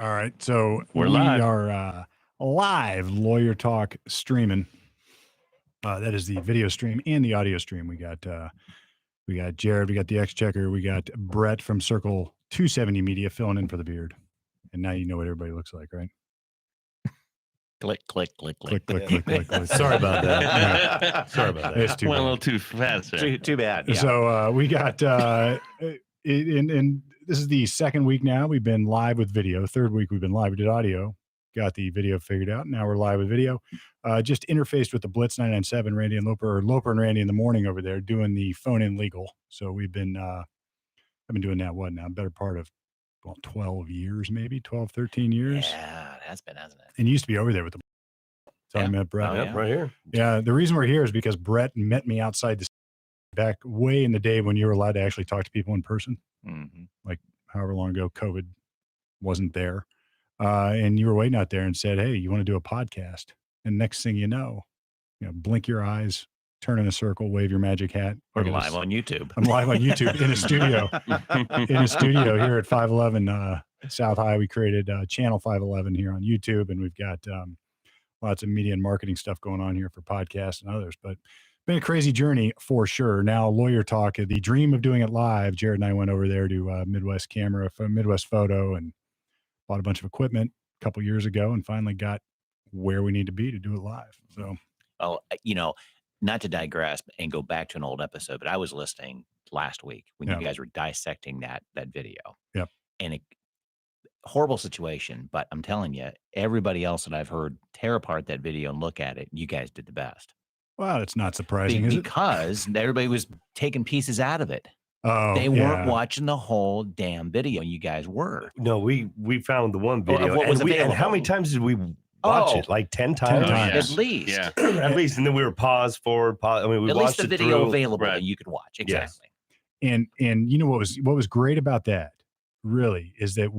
All right, so We're we live. are live lawyer talk streaming. That is the video stream and the audio stream. We got Jared, we got the Exchequer, we got Brett from Circle 270 Media filling in for the beard. And now you know what everybody looks like, right? Click, click, click, click. Click, click, click, click. Sorry about that. Yeah. Sorry about that. It's too Went a bad. little too fast there. Too bad. Yeah. So we got and this is the second week now. We've been live with video. Third week we've been live. We did audio, got the video figured out. Now we're live with video. Just interfaced with the Blitz 997, Randy and Loper, or Loper and Randy in the morning over there doing the phone in legal. So we've been I've been doing that better part of 12 years, maybe 12, 13 years. Yeah, it has been, hasn't it? And you used to be over there with the I met Brett. Oh, Yep, yeah. right here. Yeah, the reason we're here is because Brett met me outside the back way in the day when you were allowed to actually talk to people in person. Mm-hmm. However long ago COVID wasn't there. And you were waiting out there and said, hey, you want to do a podcast? And next thing you know, blink your eyes, turn in a circle, wave your magic hat. We're Look at live us. on YouTube. I'm live on YouTube in a studio. In a studio here at 511 South High. We created channel 511 here on YouTube, and we've got lots of media and marketing stuff going on here for podcasts and others. But been a crazy journey for sure. Now, lawyer talk, the dream of doing it live. Jared and I went over there to Midwest Photo, and bought a bunch of equipment a couple years ago, and finally got where we need to be to do it live. So, Well, not to digress and go back to an old episode, but I was listening last week when you guys were dissecting that video. Yep. And horrible situation, but I'm telling you, everybody else that I've heard tear apart that video and look at it, you guys did the best. well, it's not surprising, is it? Because everybody was taking pieces out of it. Oh, They weren't watching the whole damn video. You guys were. No, we found the one video. what was and how many available. times did we watch it? Like 10 times? 10 times. At least. Yeah. At least. And then we were pause forward, pause. I mean, we At watched least the it video through. available Right. that you could watch. Yes. Exactly. And you know what was great about that really is that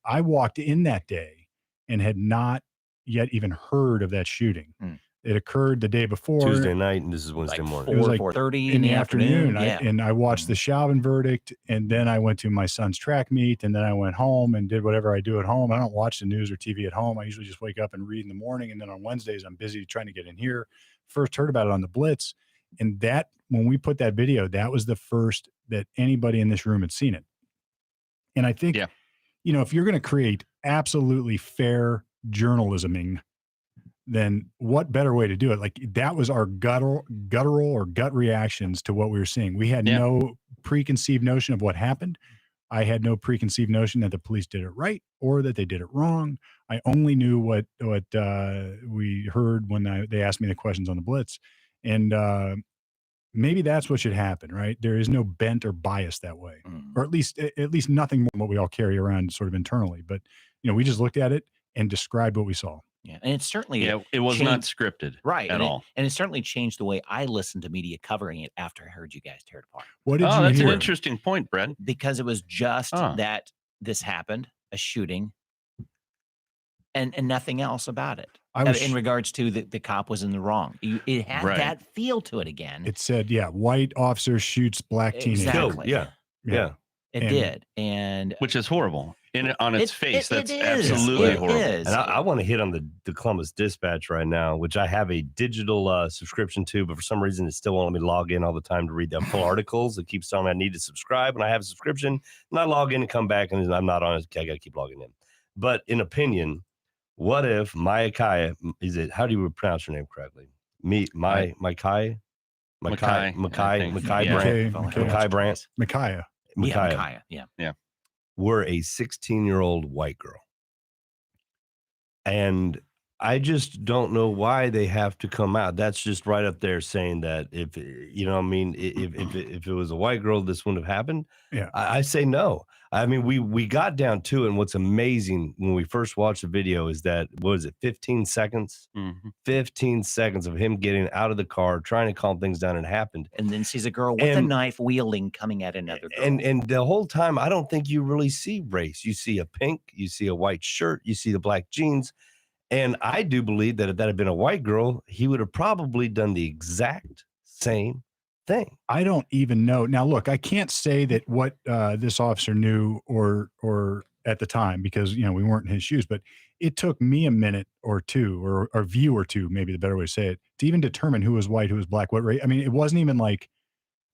I walked in that day and had not yet even heard of that shooting. It occurred the day before, Tuesday night, and this is Wednesday Like morning. It was 4:30 in the afternoon. Yeah. I watched the Chauvin verdict, and then I went to my son's track meet, and then I went home and did whatever I do at home. I don't watch the news or TV at home. I usually just wake up and read in the morning, and then on Wednesdays I'm busy trying to get in here. First heard about it on the Blitz, and that when we put that video, that was the first that anybody in this room had seen it. And I think, if you're going to create absolutely fair journalisming, then what better way to do it? Like that was our guttural or gut reactions to what we were seeing. We had no preconceived notion of what happened. I had no preconceived notion that the police did it right or that they did it wrong. I only knew what we heard when they asked me the questions on the Blitz. And maybe that's what should happen, right? There is no bent or bias that way, or at least nothing more than what we all carry around sort of internally. But, we just looked at it and described what we saw. Yeah. And it certainly it was not scripted at all. And it certainly changed the way I listened to media covering it after I heard you guys tear it apart. What did you that's hear? an interesting point, Brent. Because it was just that this happened, a shooting, and nothing else about it. In regards to the cop was in the wrong. It had that feel to it again. It said, white officer shoots black teenager. Exactly. Yeah. It did. And which is horrible. On its face, that's is. absolutely horrible. Is. And I want to hit on the Columbus Dispatch right now, which I have a digital subscription to, but for some reason it still won't let me log in all the time to read the full articles. It keeps telling me I need to subscribe, and I have a subscription, and I log in and come back, and I'm not on it. I got to keep logging in. But in opinion, what if Makai, how do you pronounce your name correctly? Makai Brandt. Micaiah. Yeah. Were a 16-year-old white girl. And I just don't know why they have to come out. That's just right up there saying that if it was a white girl, this wouldn't have happened. Yeah. I say no. I mean, we got down to it, and what's amazing when we first watched the video is that, 15 seconds? 15 seconds of him getting out of the car, trying to calm things down, and it happened. And then sees a girl with a knife wheeling, coming at another girl. And the whole time, I don't think you really see race. You see a pink, you see a white shirt, you see the black jeans. And I do believe that if that had been a white girl, he would have probably done the exact same thing. I don't even know. Now, look, I can't say that what this officer knew or at the time because, you know, we weren't in his shoes, but it took me a minute or two or a view or two, maybe the better way to say it, to even determine who was white, who was black, what race. I mean, it wasn't even like,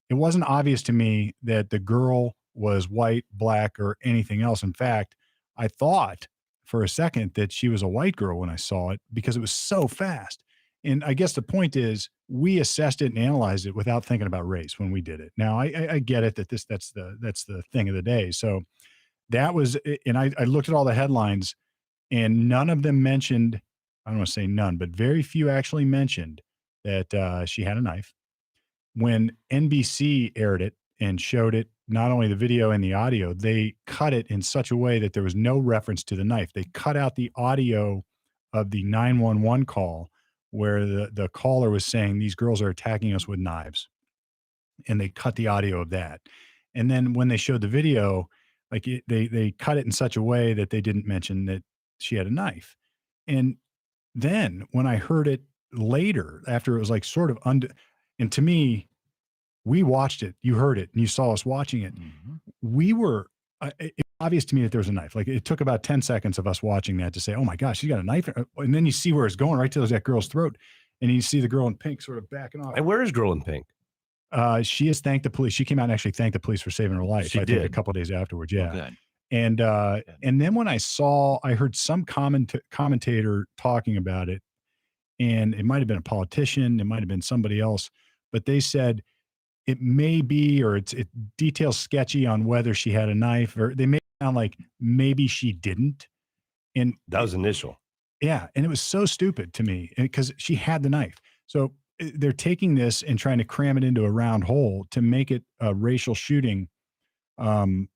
it wasn't obvious to me that the girl was white, black, or anything else. In fact, I thought for a second that she was a white girl when I saw it because it was so fast. And I guess the point is we assessed it and analyzed it without thinking about race when we did it. Now I get it that that's the thing of the day. So that was, and I looked at all the headlines and none of them mentioned, I don't want to say none, but very few actually mentioned that she had a knife. When NBC aired it and showed it, not only the video and the audio, they cut it in such a way that there was no reference to the knife. They cut out the audio of the 911 call where the caller was saying, these girls are attacking us with knives. And they cut the audio of that. And then when they showed the video, like they cut it in such a way that they didn't mention that she had a knife. And then when I heard it later, after it was like sort of and to me, we watched it, you heard it, and you saw us watching it. Mm-hmm. We were, it's obvious to me that there was a knife. Like it took about 10 seconds of us watching that to say, oh my gosh, she's got a knife. And then you see where it's going right to that girl's throat. And you see the girl in pink sort of backing off. And where is girl in pink? She has thanked the police. She came out and actually thanked the police for saving her life. She did a couple of days afterwards. Yeah. Oh, good. And then when I heard some commentator talking about it, and it might've been a politician, it might've been somebody else, but they said it may be, or it details sketchy on whether she had a knife, or they made it sound like maybe she didn't. And that was initial. Yeah. And it was so stupid to me because she had the knife. So they're taking this and trying to cram it into a round hole to make it a racial shooting. And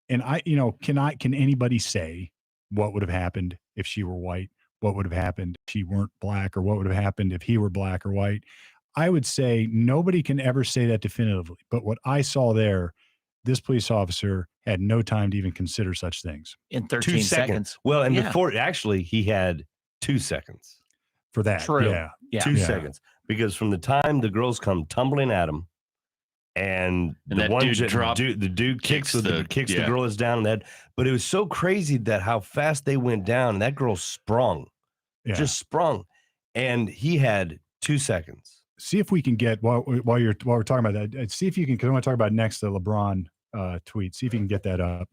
can anybody say what would have happened if she were white? What would have happened if she weren't black, or what would have happened if he were black or white? I would say nobody can ever say that definitively. But what I saw there, this police officer had no time to even consider such things. In 13 seconds. Well, and before, actually, he had 2 seconds. For that. True. Yeah. 2 seconds. Because from the time the girls come tumbling at him, and the one the dude kicks the girl is down in the head. But it was so crazy that how fast they went down, and that girl sprung. Yeah. Just sprung. And he had 2 seconds. See if we can get while we're talking about that. See if you can, because I want to talk about next the LeBron tweet. See if you can get that up.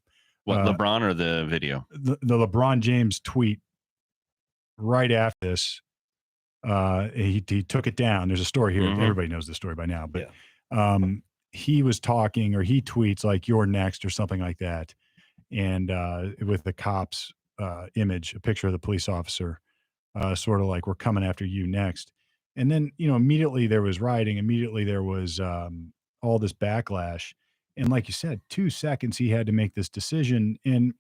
What, LeBron or the video? The LeBron James tweet right after this. He took it down. There's a story here. Mm-hmm. Everybody knows the story by now, but he was talking, or he tweets like "you're next" or something like that, and with the cop's image, a picture of the police officer, sort of like "we're coming after you next." And then, immediately there was rioting. Immediately there was all this backlash. And like you said, 2 seconds he had to make this decision. And,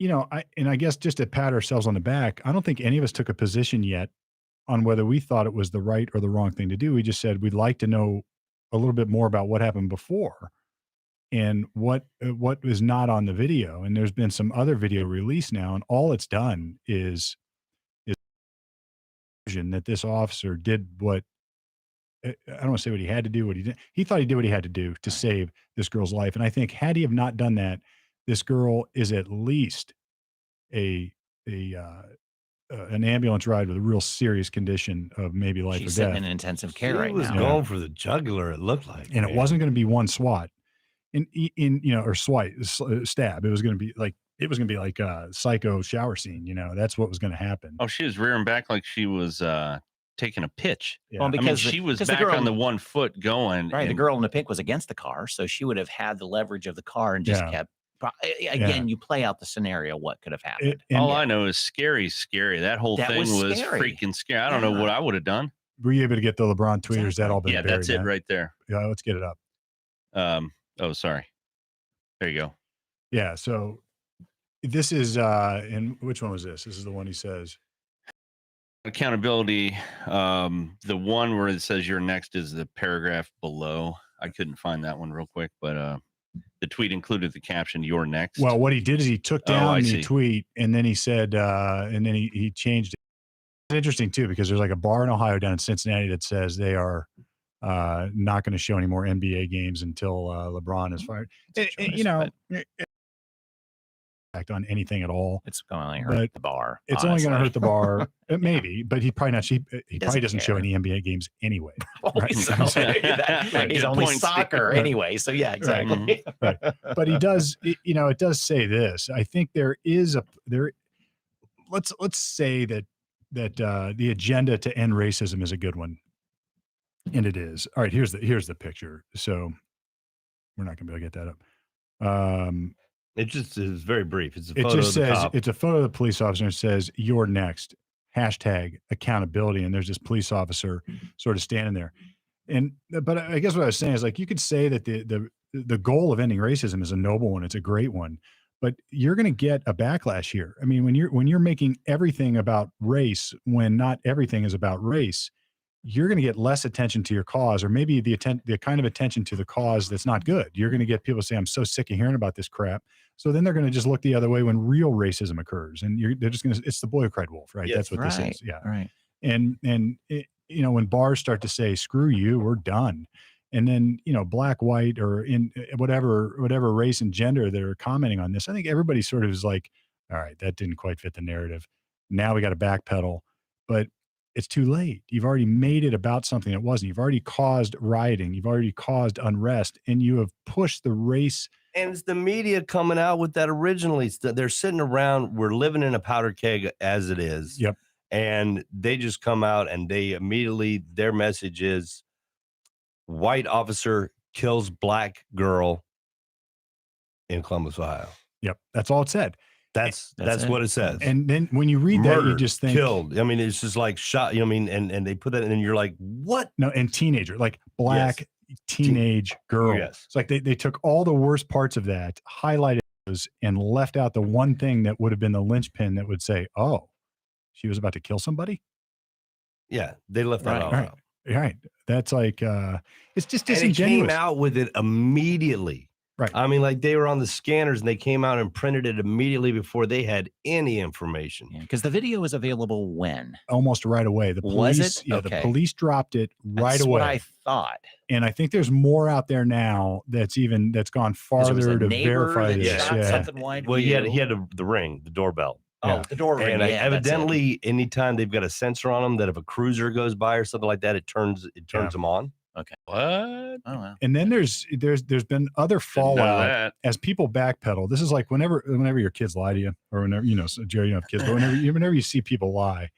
I guess just to pat ourselves on the back, I don't think any of us took a position yet on whether we thought it was the right or the wrong thing to do. We just said we'd like to know a little bit more about what happened before and what was not on the video. And there's been some other video released now, and all it's done is that this officer did what, I don't want to say what he had to do, what he did. He thought he did what he had to do to save this girl's life. And I think had he have not done that, this girl is at least an ambulance ride with a real serious condition of maybe life or death. She's sitting in intensive care right now. He was going for the jugular, it looked like. And it wasn't going to be one swat or stab. It was going to be like a psycho shower scene. That's what was going to happen. Oh, she was rearing back like she was taking a pitch. Yeah. Well, because she was back on the 1 foot going. Right. The girl in the pink was against the car, so she would have had the leverage of the car and just kept. Again, you play out the scenario. What could have happened? All I know is scary. That whole thing was freaking scary. I don't know what I would have done. Were you able to get the LeBron tweet, or is that all been buried? That's it right there. Yeah, let's get it up. Oh, sorry. There you go. Yeah. So this is, and which one was this? This is the one he says. Accountability. The one where it says "you're next" is the paragraph below. I couldn't find that one real quick, but the tweet included the caption "you're next." Well, what he did is he took down the tweet, and then he said, and then he changed it. It's interesting too, because there's like a bar in Ohio down in Cincinnati that says they are not going to show any more NBA games until LeBron is fired. on anything at all. It's going to But hurt the bar. It's only going to hurt the bar. Maybe, but he probably not. He probably doesn't show care. any NBA games anyway. Right? So- He's Good only point, soccer Steve. anyway. So yeah, exactly. Right. But he does. It does say this. I think there is there. Let's say that the agenda to end racism is a good one, and it is. All right. Here's the picture. So we're not going to be able to get that up. It just is very brief. It's a It photo just of the says cop. it's a photo of the police officer and it says "You're next." #accountability, and there's this police officer sort of standing there. But I guess what I was saying is, like, you could say that the goal of ending racism is a noble one. It's a great one, but you're going to get a backlash here. I mean, when you're making everything about race, when not everything is about race, you're going to get less attention to your cause, or maybe the kind of attention to the cause that's not good. You're going to get people say, "I'm so sick of hearing about this crap." So then they're going to just look the other way when real racism occurs, and they're just going to. It's the boy who cried wolf, right? Yes. That's what this is. Yeah. Right. And when bars start to say "screw you," we're done, and then black, white, or in whatever race and gender that are commenting on this, I think everybody sort of is like, all right, that didn't quite fit the narrative. Now we got to backpedal, but it's too late. You've already made it about something that wasn't. You've already caused rioting. You've already caused unrest, and you have pushed the race. And it's the media coming out with that originally. They're sitting around. We're living in a powder keg as it is. Yep. And they just come out and they immediately, their message is white officer kills black girl in Columbus, Ohio. Yep. That's all it said. That's it. what it says. And then when you read that, you Murdered, just think killed. I mean, it's just like shot. You know what I mean? And they put that in, and you're like, what? no, and teenager, like black teenage girl. Yes. It's like they took all the worst parts of that, highlighted those, and left out the one thing that would have been the linchpin that would say, "Oh, she was about to kill somebody." Yeah, they left that all Right. out. Right. That's like it's just And it disingenuous. came out with it immediately. Right. I mean, like they were on the scanners and they came out and printed it immediately before they had any information. Yeah, because the video was available when? Almost right away. The Was police, it? yeah, Okay. the police dropped it right That's away. what I thought. And I think there's more out there now that's gone There was farther a to neighbor verify that this. shot Yeah. something wide. Well, he view. had the ring, the doorbell. Oh, Yeah. the door ring. And Yeah, that's it. evidently, anytime they've got a sensor on them that if a cruiser goes by or something like that, it turns them on. What? Oh, wow. And then there's been other Didn't know fallout that. as people backpedal. This is like whenever your kids lie to you, or whenever so Jerry, you don't have kids, but whenever you see people lie,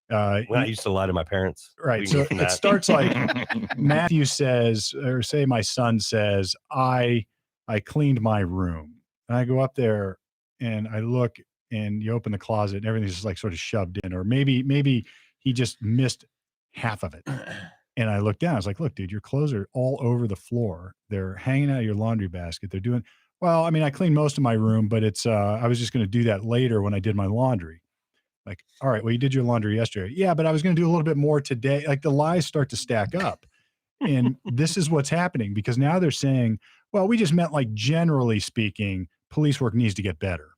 When I used to lie to my parents. right. We So knew from it that. starts like Matthew says, or say my son says, I cleaned my room, and I go up there and I look, and you open the closet and everything's just like sort of shoved in, or maybe he just missed half of it. And I looked down. I was like, "Look, dude, your clothes are all over the floor. They're hanging out of your laundry basket. They're doing well. I mean, I cleaned most of my room, but it's I was just going to do that later when I did my laundry." Like, all right, well, you did your laundry yesterday. Yeah, but I was going to do a little bit more today. Like the lies start to stack up, and this is what's happening because now they're saying, "Well, we just meant like generally speaking, police work needs to get better."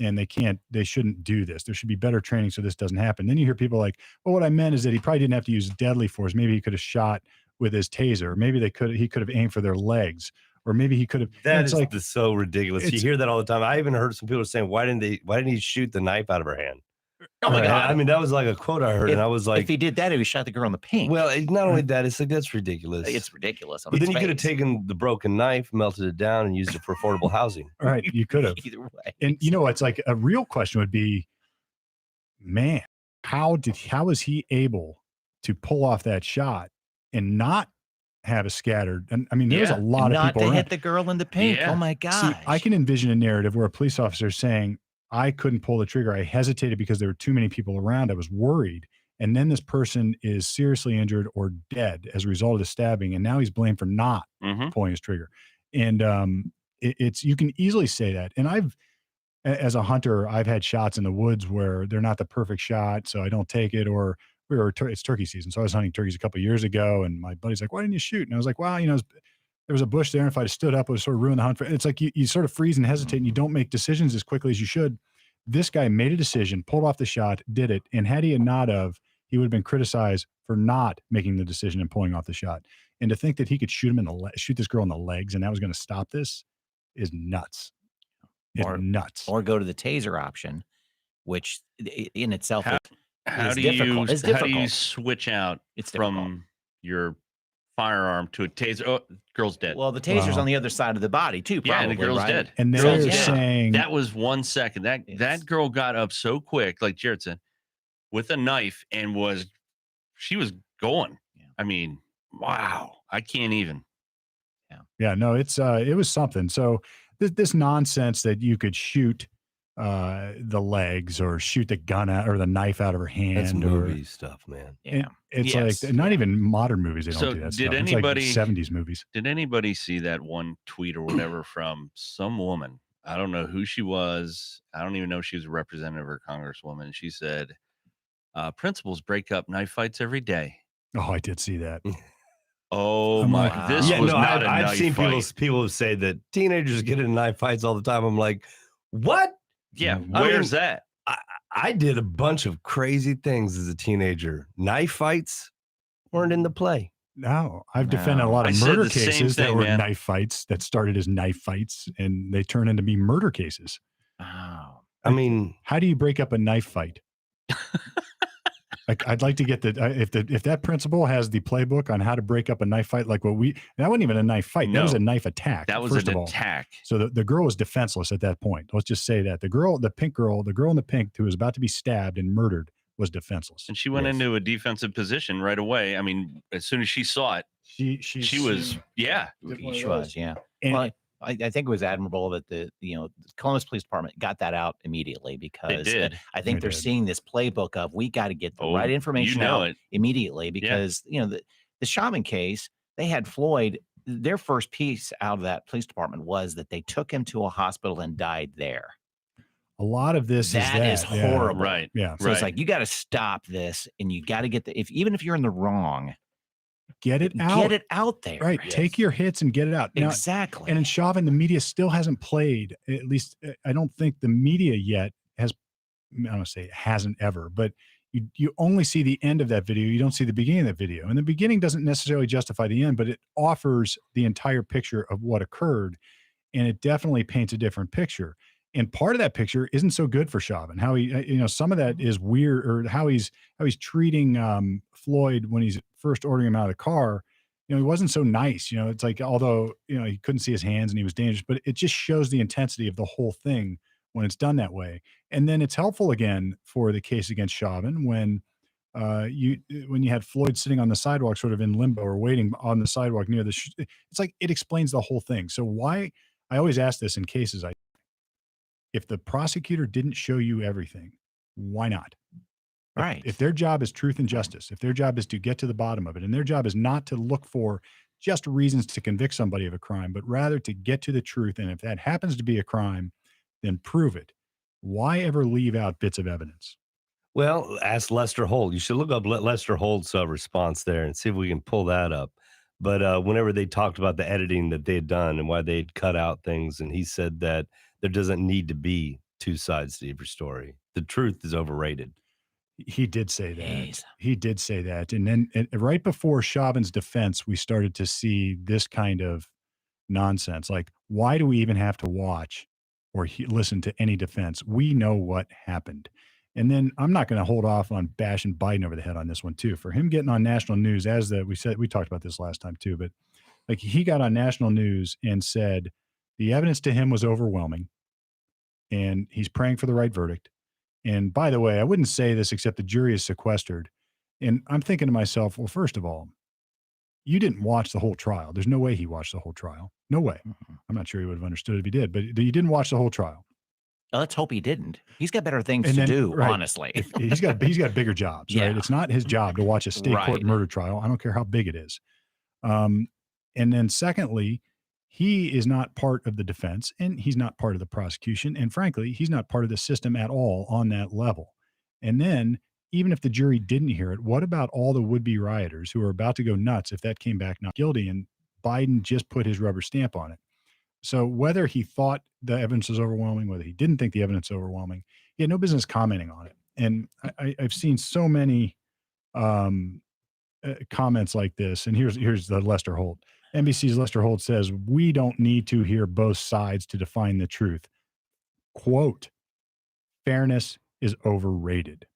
And they shouldn't do this. There should be better training so this doesn't happen. Then you hear people like, well, what I meant is that he probably didn't have to use deadly force. Maybe he could have shot with his taser. Maybe he could have aimed for their legs, or maybe he could have. That it's is like, so ridiculous. You it's- hear that all the time. I even heard some people saying, why didn't he shoot the knife out of her hand? Oh my Right. God. I mean, that was like a quote I heard, and I was like, if he did that, he shot the girl in the pink. well, not only that, it's like, that's ridiculous. it's ridiculous. On But then its you could have face. taken the broken knife, melted it down, and used it for affordable housing. right, you could have. Either way. And it's like a real question would be, man, how is he able to pull off that shot and not have a scattered? And I mean, there's Yeah. a lot of Not people to around. hit the girl in the pink. Yeah. Oh my See, gosh. I can envision a narrative where a police officer is saying, I couldn't pull the trigger. I hesitated because there were too many people around. I was worried. And then this person is seriously injured or dead as a result of the stabbing. And now he's blamed for not Mm-hmm. pulling his trigger. And you can easily say that. And as a hunter, I've had shots in the woods where they're not the perfect shot, so I don't take it. Or it's turkey season. So I was hunting turkeys a couple of years ago, and my buddy's like, why didn't you shoot? And I was like, well, there was a bush there, and if I'd have stood up, it would sort of ruin the hunt. It's like you sort of freeze and hesitate, and you don't make decisions as quickly as you should. This guy made a decision, pulled off the shot, did it, and had he not of, he would have been criticized for not making the decision and pulling off the shot. And to think that he could shoot this girl in the legs, and that was going to stop this, is nuts. nuts. Or go to the taser option, which in itself how is do difficult. you It's difficult. how do you switch out It's from difficult. your firearm to a taser? Oh, girl's dead. Well, the taser's on the other side of the body too, probably. Yeah, and the girl's right? dead. And they're Yeah. saying That was 1 second. That girl got up so quick, like Jared said, with a knife and she was going. Yeah. I mean, wow. I can't even. Yeah, no, it was something. So this nonsense that you could shoot the legs or shoot the gun out or the knife out of her hand. That's movie stuff, man. Yeah. It's like not even modern movies. They don't So do that did stuff. anybody- it's like 70s movies. Did anybody see that one tweet or whatever from some woman? I don't know who she was. I don't even know if she was a representative or congresswoman. She said, principals break up knife fights every day. Oh, I did see that. Oh I'm my! like, This Yeah, was no, not a I've knife seen fight. people say that teenagers get in knife fights all the time. I'm like, what? Yeah, I where's mean, that? I did a bunch of crazy things as a teenager. Knife fights weren't in the play. No, I've defended a lot I of said murder the same cases that thing, were man. knife fights that started as knife fights and they turn into be murder cases. Oh. I mean, How do you break up a knife fight? Like, I'd like to get if that principal has the playbook on how to break up a knife fight, like that wasn't even a knife fight. That was No. a knife attack. That was first an of all. attack. So the girl was defenseless at that point. Let's just say that the girl in the pink who was about to be stabbed and murdered was defenseless. And she went Yes. into a defensive position right away. I mean, as soon as she saw it, she was, yeah. She was, yeah. And- Well, I think it was admirable that the Columbus Police Department got that out immediately because did. I think They they're did. seeing this playbook of we got to get the Oh, right information you know out it. immediately because the Chauvin case, they had Floyd. Their first piece out of that police department was that they took him to a hospital and died there. A lot of this That is yeah. horrible. Right. Yeah. So it's like you got to stop this, and you got to get even if you're in the wrong, Get it out. get it out there. Right. Take your hits and get it out. Now, Exactly. and in Chauvin, the media still hasn't played, at least I don't think the media yet has, I don't want to say it hasn't ever, but you only see the end of that video. You don't see the beginning of that video. And the beginning doesn't necessarily justify the end, but it offers the entire picture of what occurred. And it definitely paints a different picture. And part of that picture isn't so good for Chauvin. How he, some of that is weird, or how he's treating Floyd when he's first ordering him out of the car. He wasn't so nice. It's like, although he couldn't see his hands and he was dangerous, but it just shows the intensity of the whole thing when it's done that way. And then it's helpful again for the case against Chauvin when you had Floyd sitting on the sidewalk, sort of in limbo or waiting on the sidewalk near it's like it explains the whole thing. So why? I always ask this in cases. If the prosecutor didn't show you everything, why not? Right. If their job is truth and justice, if their job is to get to the bottom of it, and their job is not to look for just reasons to convict somebody of a crime, but rather to get to the truth. And if that happens to be a crime, then prove it. Why ever leave out bits of evidence? well, ask Lester Holt. You should look up Lester Holt's response there and see if we can pull that up. But whenever they talked about the editing that they had done and why they'd cut out things, and he said that there doesn't need to be two sides to every story. The truth is overrated. He did say that. Jeez. He did say that. And then right before Chauvin's defense, we started to see this kind of nonsense. Like, why do we even have to watch or listen to any defense? We know what happened. And then I'm not going to hold off on bashing Biden over the head on this one too. For him getting on national news, we talked about this last time too, but like he got on national news and said the evidence to him was overwhelming and he's praying for the right verdict. And by the way, I wouldn't say this except the jury is sequestered. And I'm thinking to myself, well, first of all, you didn't watch the whole trial. There's no way he watched the whole trial. No way. Mhm. I'm not sure he would have understood if he did, but you didn't watch the whole trial. Let's hope he didn't. He's got better things And to then- do, right. honestly. He's got bigger jobs, right? Yeah. It's not his job to watch a state court Right. murder trial. I don't care how big it is. And then secondly, he is not part of the defense and he's not part of the prosecution. And frankly, he's not part of the system at all on that level. And then even if the jury didn't hear it, what about all the would-be rioters who are about to go nuts if that came back not guilty and Biden just put his rubber stamp on it? So whether he thought the evidence was overwhelming, whether he didn't think the evidence was overwhelming, he had no business commenting on it. And I've seen so many comments like this. And here's the Lester Holt. NBC's Lester Holt says, we don't need to hear both sides to define the truth. quote, fairness is overrated.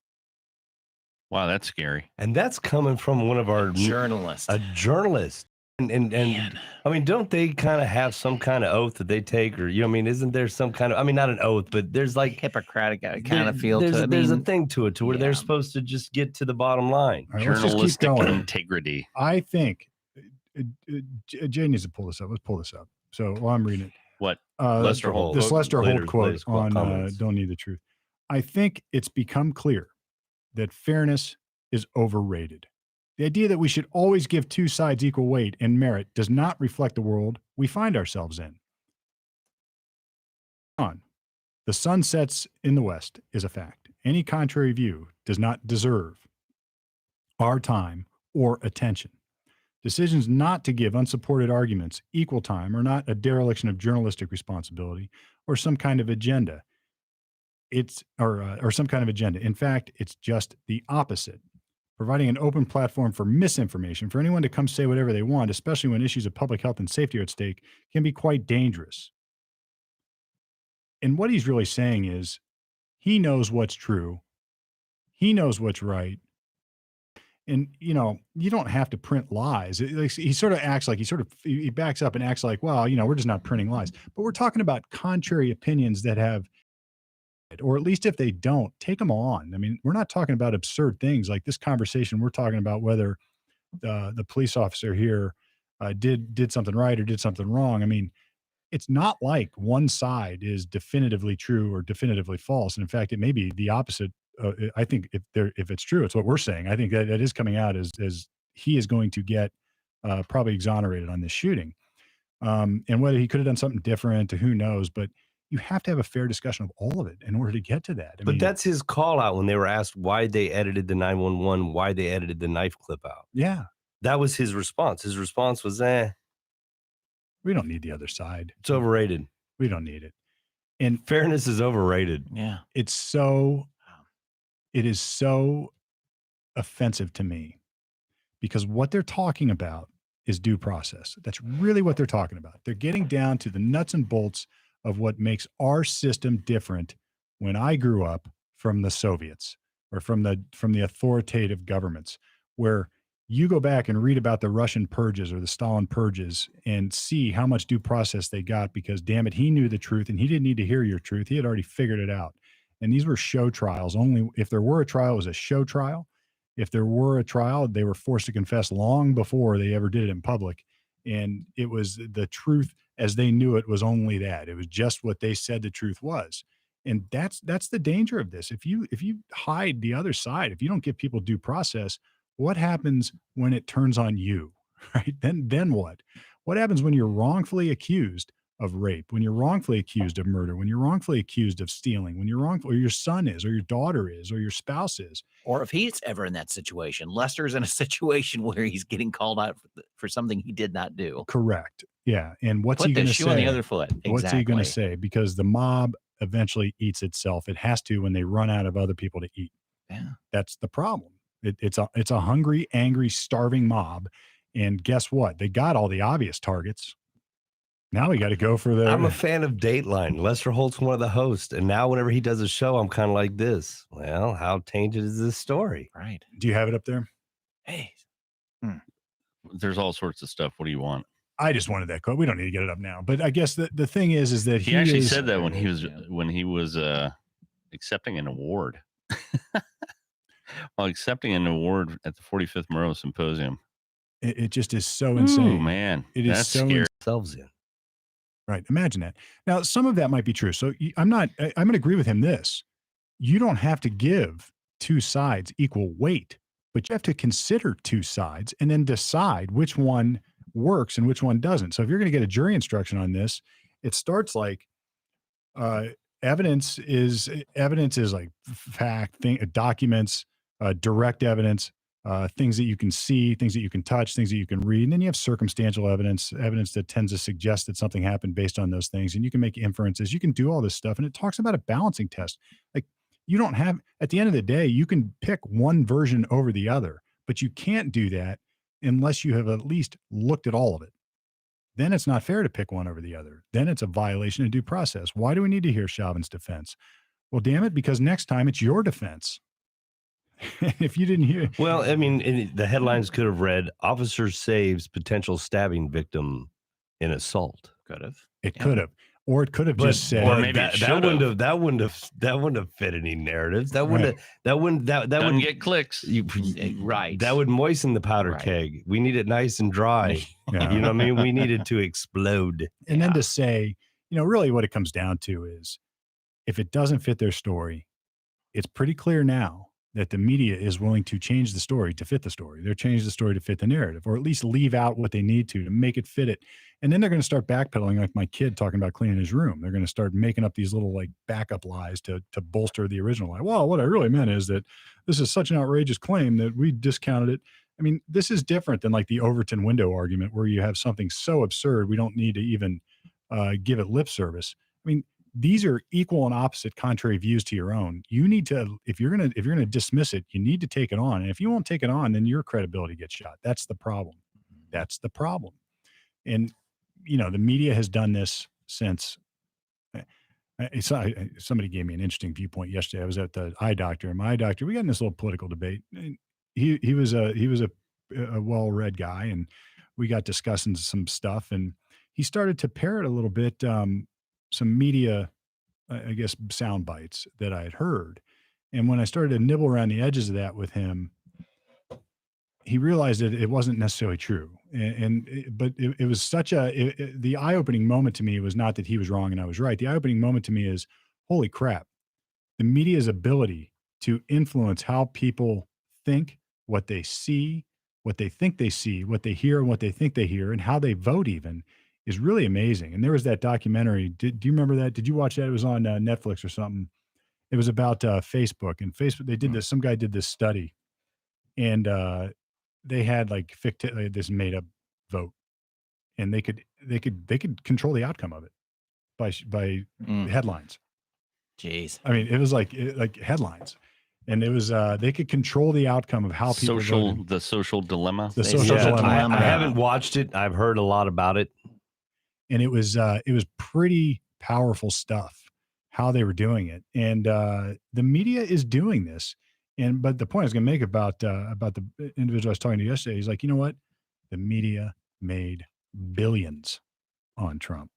Wow, that's scary. And that's coming from one of our journalists. A journalist. And I mean, don't they kind of have some kind of oath that they take, or I mean, isn't there some kind of, I mean, not an oath, but there's like Hippocratic kind of feel to it. There's a thing to it to where they're supposed to just get to the bottom line. Right, journalistic integrity. I think Jay needs to pull this up. Let's pull this up. So while I'm reading it, what Lester Holt, this Lester Holt quote on "Don't Need the Truth." I think it's become clear that fairness is overrated. The idea that we should always give two sides equal weight and merit does not reflect the world we find ourselves in. The sun sets in the west is a fact. Any contrary view does not deserve our time or attention. Decisions not to give unsupported arguments equal time are not a dereliction of journalistic responsibility or some kind of agenda. Or some kind of agenda. In fact, it's just the opposite. Providing an open platform for misinformation, for anyone to come say whatever they want, especially when issues of public health and safety are at stake, can be quite dangerous. And what he's really saying is he knows what's true. He knows what's right. And, you don't have to print lies. He sort of acts like he backs up and acts like, well, we're just not printing lies. But we're talking about contrary opinions that have, or at least if they don't, take them on. I mean, we're not talking about absurd things like this conversation. We're talking about whether the police officer here did something right or did something wrong. I mean, it's not like one side is definitively true or definitively false. And in fact, it may be the opposite. I think if it's true, it's what we're saying. I think that is coming out as he is going to get probably exonerated on this shooting. And whether he could have done something different, who knows? But you have to have a fair discussion of all of it in order to get to that. But that's his call out when they were asked why they edited the 911, why they edited the knife clip out. Yeah. That was his response. His response was, we don't need the other side. It's overrated. We don't need it. And fairness is overrated. Yeah. It is so offensive to me because what they're talking about is due process. That's really what they're talking about. They're getting down to the nuts and bolts of what makes our system different when I grew up from the Soviets or from the authoritative governments, where you go back and read about the Russian purges or the Stalin purges and see how much due process they got because, damn it, he knew the truth and he didn't need to hear your truth. He had already figured it out. And these were show trials. Only if there were a trial, it was a show trial. If there were a trial, they were forced to confess long before they ever did it in public. And it was the truth as they knew it was only that. It was just what they said the truth was. And that's the danger of this. If you hide the other side, if you don't give people due process, what happens when it turns on you, right? Then what? What happens when you're wrongfully accused of rape, when you're wrongfully accused of murder, when you're wrongfully accused of stealing, when you're or your son is, or your daughter is, or your spouse is? Or if he's ever in that situation, Lester's in a situation where he's getting called out for something he did not do. Correct. Yeah. And what's he going to say? Put the shoe on the other foot. Exactly. What's he going to say? Because the mob eventually eats itself. It has to when they run out of other people to eat. Yeah. That's the problem. It's a hungry, angry, starving mob. And guess what? They got all the obvious targets. Now we got to go for the. I'm a fan of Dateline. Lester Holt's one of the hosts. And now whenever he does a show, I'm kind of like this. Well, how tainted is this story? Right. Do you have it up there? Hey. There's all sorts of stuff. What do you want? I just wanted that quote. We don't need to get it up now. But I guess the thing is that he actually said that when he was accepting an award. While accepting an award at the 45th Monroe Symposium. It just is so insane. Oh, man. That's so scary. In. Right. Imagine that. Now, some of that might be true. So I'm going to agree with him this. You don't have to give two sides equal weight, but you have to consider two sides and then decide which one works and which one doesn't. So if you're going to get a jury instruction on this, it starts like evidence is like fact, documents, direct evidence, things that you can see, things that you can touch, things that you can read. And then you have circumstantial evidence that tends to suggest that something happened based on those things. And you can make inferences. You can do all this stuff. And it talks about a balancing test. Like you don't have, at the end of the day, you can pick one version over the other, but you can't do that unless you have at least looked at all of it. then it's not fair to pick one over the other. Then it's a violation of due process. Why do we need to hear Chauvin's defense? Well, damn it, because next time it's your defense. If you didn't hear. Well, I mean, the headlines could have read, "Officer saves potential stabbing victim in assault." Could have. It could have. Or it could have But- just said, Or but maybe it that wouldn't should've. have fit any narratives. That wouldn't Right. that Doesn't would get clicks. Right. That would moisten the powder Right. keg. We need it nice and dry. Yeah. You know what I mean? We need it to explode. And then Yeah. to say, really what it comes down to is if it doesn't fit their story, it's pretty clear now that the media is willing to change the story to fit the story. They're changing the story to fit the narrative, or at least leave out what they need to make it fit it. And then they're going to start backpedaling, like my kid talking about cleaning his room. They're going to start making up these little like backup lies to bolster the original lie. Well, what I really meant is that this is such an outrageous claim that we discounted it. I mean, this is different than like the Overton window argument where you have something so absurd we don't need to even give it lip service. I mean, these are equal and opposite contrary views to your own. You need to, if you're gonna dismiss it, you need to take it on. And if you won't take it on, then your credibility gets shot. That's the problem. That's the problem. And the media has done this since. Somebody gave me an interesting viewpoint yesterday. I was at the eye doctor, and my eye doctor, we got in this little political debate. And he was a well-read guy, and we got discussing some stuff, and he started to parrot a little bit some media, I guess, sound bites that I had heard. And when I started to nibble around the edges of that with him, he realized that it wasn't necessarily true. But it was such the eye-opening moment to me was not that he was wrong and I was right. The eye-opening moment to me is, holy crap, the media's ability to influence how people think, what they see, what they think they see, what they hear and what they think they hear, and how they vote even is really amazing. And there was that documentary. Do you remember that? Did you watch that? It was on Netflix or something. It was about Facebook, and Facebook, they did this, some guy did this study, and they had like this made up vote, and they could control the outcome of it by headlines. Jeez. I mean, it was like headlines, and it was they could control the outcome of how people voted. The social dilemma. The social dilemma. I haven't watched it. I've heard a lot about it, and it was pretty powerful stuff how they were doing it, and the media is doing this. But the point I was going to make about the individual I was talking to yesterday, he's like, you know what? The media made billions on Trump.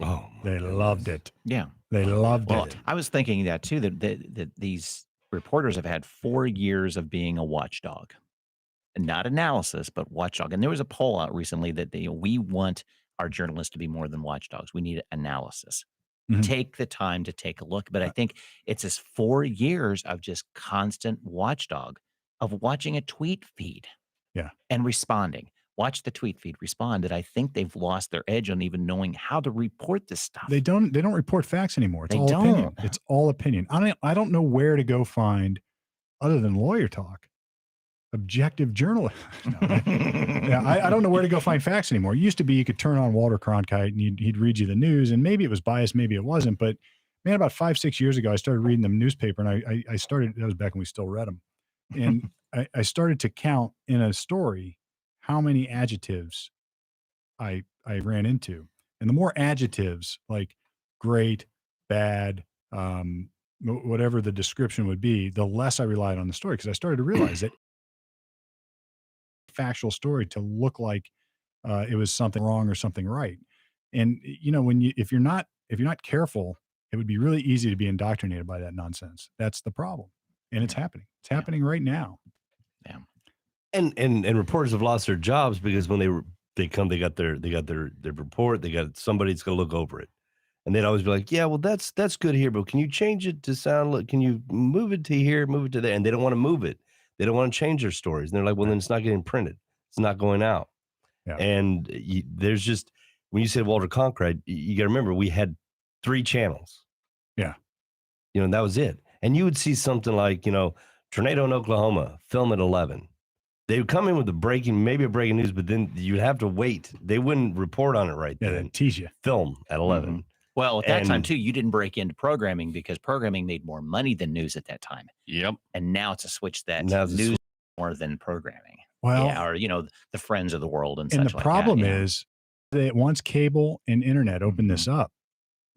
Oh, they loved it. Yeah, they loved it. I was thinking that too. That these reporters have had 4 years of being a watchdog, and not analysis, but watchdog. And there was a poll out recently that we want our journalists to be more than watchdogs. We need analysis. Mm-hmm. Take the time to take a look. But I think it's this 4 years of just constant watchdog of watching a tweet feed. Yeah. And responding. Watch the tweet feed, respond. That I think they've lost their edge on even knowing how to report this stuff. They don't report facts anymore. It's all opinion. It's all opinion. I don't know where to go find, other than lawyer talk, objective journalism. I don't know where to go find facts anymore. It used to be you could turn on Walter Cronkite and he'd read you the news, and maybe it was biased, maybe it wasn't. But man, about 5-6 years ago, I started reading the newspaper, and I started, that was back when we still read them. And I started to count in a story how many adjectives I ran into. And the more adjectives, like great, bad, whatever the description would be, the less I relied on the story, because I started to realize that factual story to look like it was something wrong or something right. And if you're not careful, it would be really easy to be indoctrinated by that nonsense. That's the problem. And it's happening. It's happening right now. Yeah. And reporters have lost their jobs because when they come, they got their report, they got somebody that's going to look over it. And they'd always be like, yeah, well, that's good here, but can you change it to sound, can you move it to here, move it to there? And they don't want to move it. They don't want to change their stories. And they're like, well, then it's not getting printed. It's not going out. Yeah. And there's just, when you said Walter Cronkite, you got to remember, we had 3 channels. Yeah. And that was it. And you would see something like, tornado in Oklahoma, film at 11. They would come in with maybe a breaking news, but then you'd have to wait. They wouldn't report on it right then. They'd tease you. Film at 11. Mm-hmm. Well, at that time, too, you didn't break into programming because programming made more money than news at that time. Yep. And now it's a switch that news more than programming. Well, or, the Friends of the world and such. And the problem is once cable and internet opened this up,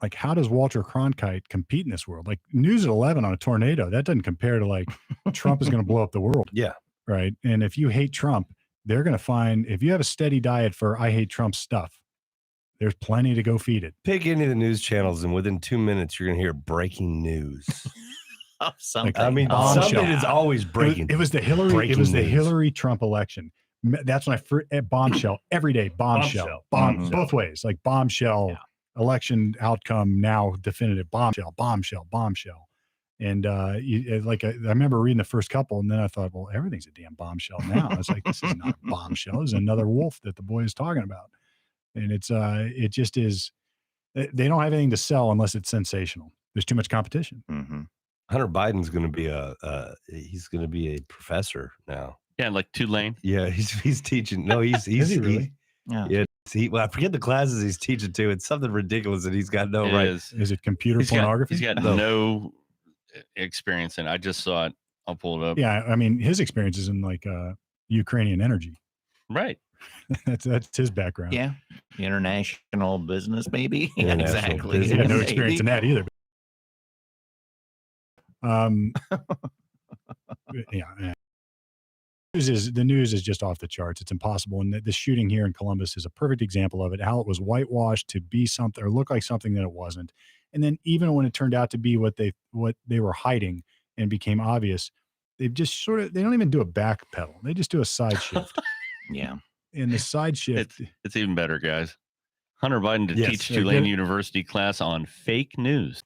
like, how does Walter Cronkite compete in this world? Like, news at 11 on a tornado, that doesn't compare to like Trump is going to blow up the world. Yeah. Right. And if you hate Trump, they're going to find, if you have a steady diet for I hate Trump stuff, there's plenty to go feed it. Pick any of the news channels, and within 2 minutes, you're going to hear breaking news. Something. Like, I mean, something is always breaking. It was the Hillary Trump election. That's when bombshell every day. Bombshell. Both ways. Like bombshell election outcome now definitive. Bombshell. And I remember reading the first couple, and then I thought, well, everything's a damn bombshell now. I was like, this is not a bombshell. This is another wolf that the boy is talking about. And it just is. They don't have anything to sell unless it's sensational. There's too much competition. Mm-hmm. Hunter Biden's going to be he's going to be a professor now. Yeah, like Tulane. Yeah, he's teaching. No, he's Is he really? Yeah. Well, I forget the classes he's teaching to. It's something ridiculous, and he's got no right. Is it computer pornography? He's got no experience in it. I just saw it. I'll pull it up. Yeah, I mean, his experience is in like Ukrainian energy. Right. That's his background. Yeah, international business, maybe. International Exactly. business. He had no experience in that either. Yeah. The news is just off the charts. It's impossible. And the shooting here in Columbus is a perfect example of it, how it was whitewashed to be something or look like something that it wasn't. And then even when it turned out to be what they were hiding and became obvious, they've just they don't even do a back pedal. They just do a side shift. Yeah. And the side shift. It's even better, guys. Hunter Biden to teach they're Tulane good. University class on fake news.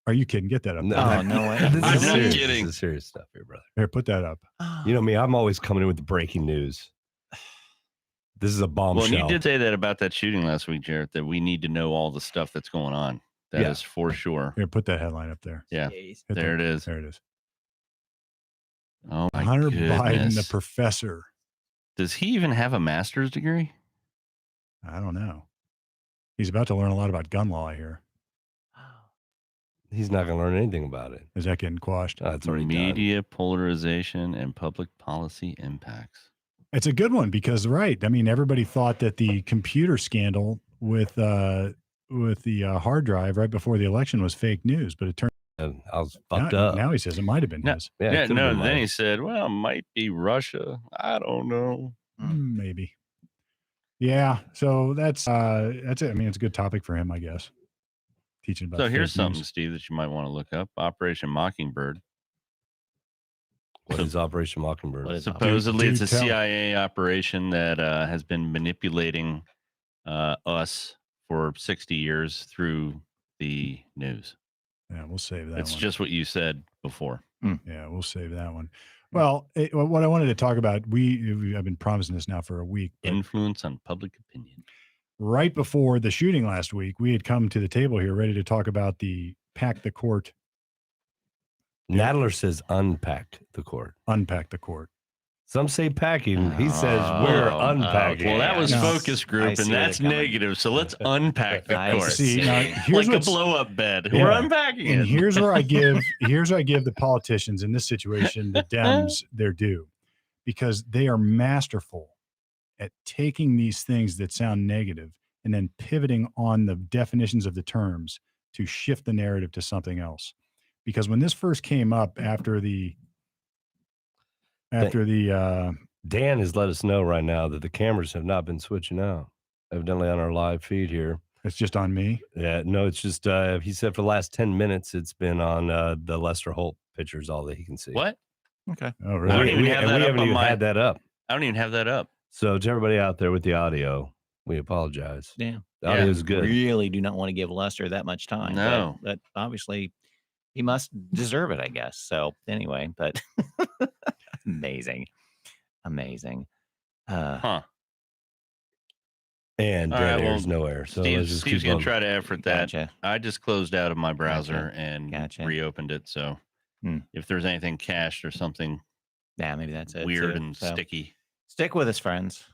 Are you kidding? Get that up. No, Oh, no way. This I'm is not serious. kidding. This is serious stuff here, brother. Here, put that up. You know me, I'm always coming in with the breaking news. This is a bombshell. Well, and you did say that about that shooting last week, Jarrett, that we need to know all the stuff that's going on. That is for sure. Here, put that headline up there. Yeah. Hit There that. it is. There it is. Oh, my Hunter goodness. Biden, the professor. Does he even have a master's degree? I don't know. He's about to learn a lot about gun law, I hear. He's not going to learn anything about it. Is that getting quashed? It's already Media polarization and public policy impacts. It's a good one because, right. I mean, everybody thought that the computer scandal with the hard drive right before the election was fake news, but it turned done. I was fucked up. Now he says it might have been his. Yeah, no. Then he said, "Well, it might be Russia. I don't know. Maybe." Yeah. So that's it. I mean, it's a good topic for him, I guess. Teaching about. So here's fake something, news. Steve, that you might want to look up: Operation Mockingbird. What is Operation Mockingbird? What is Supposedly, it's a tell. CIA operation that has been manipulating us for 60 years through the news. Yeah, we'll save that. It's one. just what you said before. Yeah, we'll save that one. Well, what I wanted to talk about, I've been promising this now for a week. but Influence on public opinion. right before the shooting last week, we had come to the table here ready to talk about the pack the court, Nadler says unpack the court. unpack the court. Some say packing. He says we're unpacking. Well, that was No. focus I group, see and where that's they're coming. negative. So let's unpack the I court. See, now, here's Like a what's- blow-up bed. Yeah. We're unpacking And it. here's where I give the politicians in this situation, the Dems, their due, because they are masterful at taking these things that sound negative and then pivoting on the definitions of the terms to shift the narrative to something else. Because when this first came up after the Dan has let us know right now that the cameras have not been switching out, evidently on our live feed here. it's just on me. Yeah, no, it's just he said for the last 10 minutes it's been on the Lester Holt pictures, all that he can see. What? Okay. Oh, I really? don't even We have and that we up haven't on even my- had that up. I don't even have that up. So to everybody out there with the audio, we apologize. Yeah. The audio is good. Really do not want to give Lester that much time. No. But obviously he must deserve it, I guess. So anyway, but amazing. Huh. And All dead right, air is well, no air. So let's just Steve's keep going on. to try to effort that. Gotcha. I just closed out of my browser and Gotcha. reopened it. So Hmm. if there's anything cached or something Yeah, maybe that's it. weird too. and So, sticky. stick with us, friends.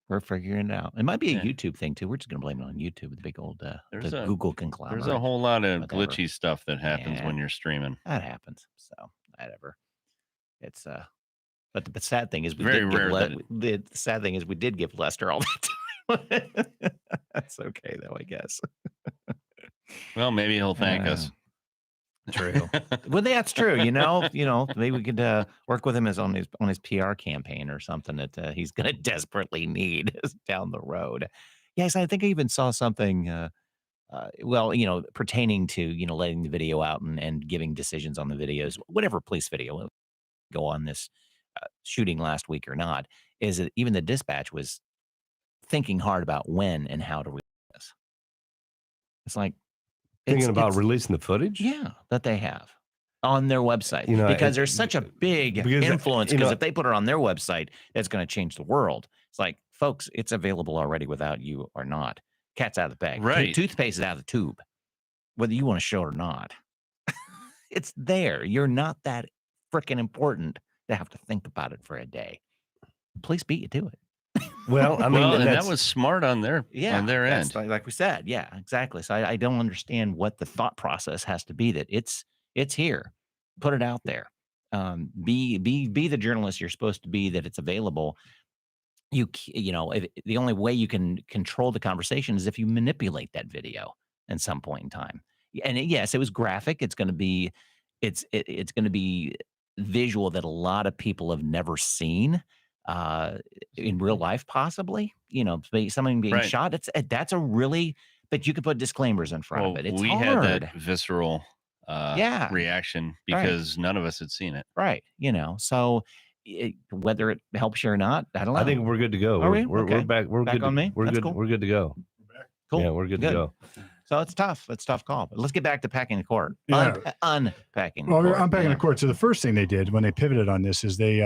We're figuring it out. It might be a Yeah. YouTube thing too. We're just gonna blame it on YouTube, the big old There's the a- Google conglomerate. There's a whole lot of whatever. glitchy stuff that happens when Yeah. you're streaming. That happens. So whatever. It's but the sad thing is we Very did give rare that the sad thing is we did give Lester all that time. That's okay, though, I guess. Well, maybe he'll thank us. True. Well, that's true. Maybe we could work with him on his PR campaign or something that he's going to desperately need down the road. Yes, I think I even saw something. Pertaining to letting the video out and giving decisions on the videos, whatever police video go on this shooting last week or not, is that even the dispatch was thinking hard about when and how to release this. It's like thinking about releasing the footage, that they have on their website, because there's such a big influence. Because if they put it on their website, that's going to change the world. It's like, folks, it's available already without you or not. Cat's out of the bag. Right. Toothpaste is out of the tube, whether you want to show it or not. It's there. You're not that freaking important to have to think about it for a day. Please beat you to it. Well, I mean, and that was smart on their end. Like we said, yeah, exactly. So I don't understand what the thought process has to be. That it's here. Put it out there. Be the journalist you're supposed to be. That it's available. The only way you can control the conversation is if you manipulate that video at some point in time. And yes, it was graphic. It's going to be visual that a lot of people have never seen in real life, possibly. Someone being shot. That's a really, but you could put disclaimers in front of it. It's hard. Had that visceral reaction because none of us had seen it. Right. So. Whether it helps you or not, I don't know. I think we're good to go. We're back. We're back good on me. We're That's good. cool. We're good to go. Cool. Yeah, we're good to go. So it's tough. It's a tough call. But let's get back to packing the court. Yeah. Unpacking. Well, we're unpacking the court. So the first thing they did when they pivoted on this is they,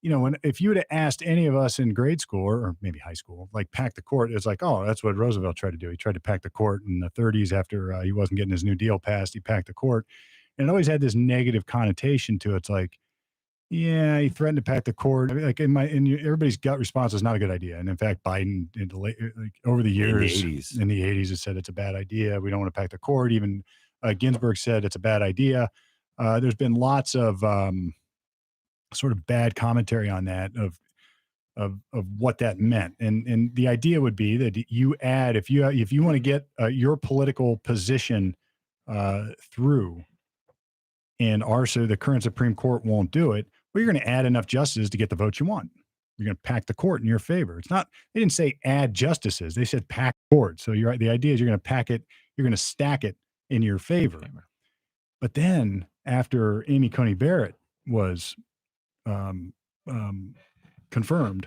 if you would have asked any of us in grade school or maybe high school, like pack the court, it's like, oh, that's what Roosevelt tried to do. He tried to pack the court in the 30s after he wasn't getting his New Deal passed. He packed the court, and it always had this negative connotation to it. It's like, yeah, he threatened to pack the court. I mean, like everybody's gut response is not a good idea. And in fact, Biden over the years in the 80s has said it's a bad idea. We don't want to pack the court. Even Ginsburg said it's a bad idea. There's been lots of sort of bad commentary on that of what that meant. And the idea would be that you add, if you want to get your political position through, and the current Supreme Court won't do it, well, you're going to add enough justices to get the votes you want. You're going to pack the court in your favor. It's not, they didn't say add justices. They said pack the court. So you're right. The idea is you're going to pack it, you're going to stack it in your favor. But then after Amy Coney Barrett was confirmed,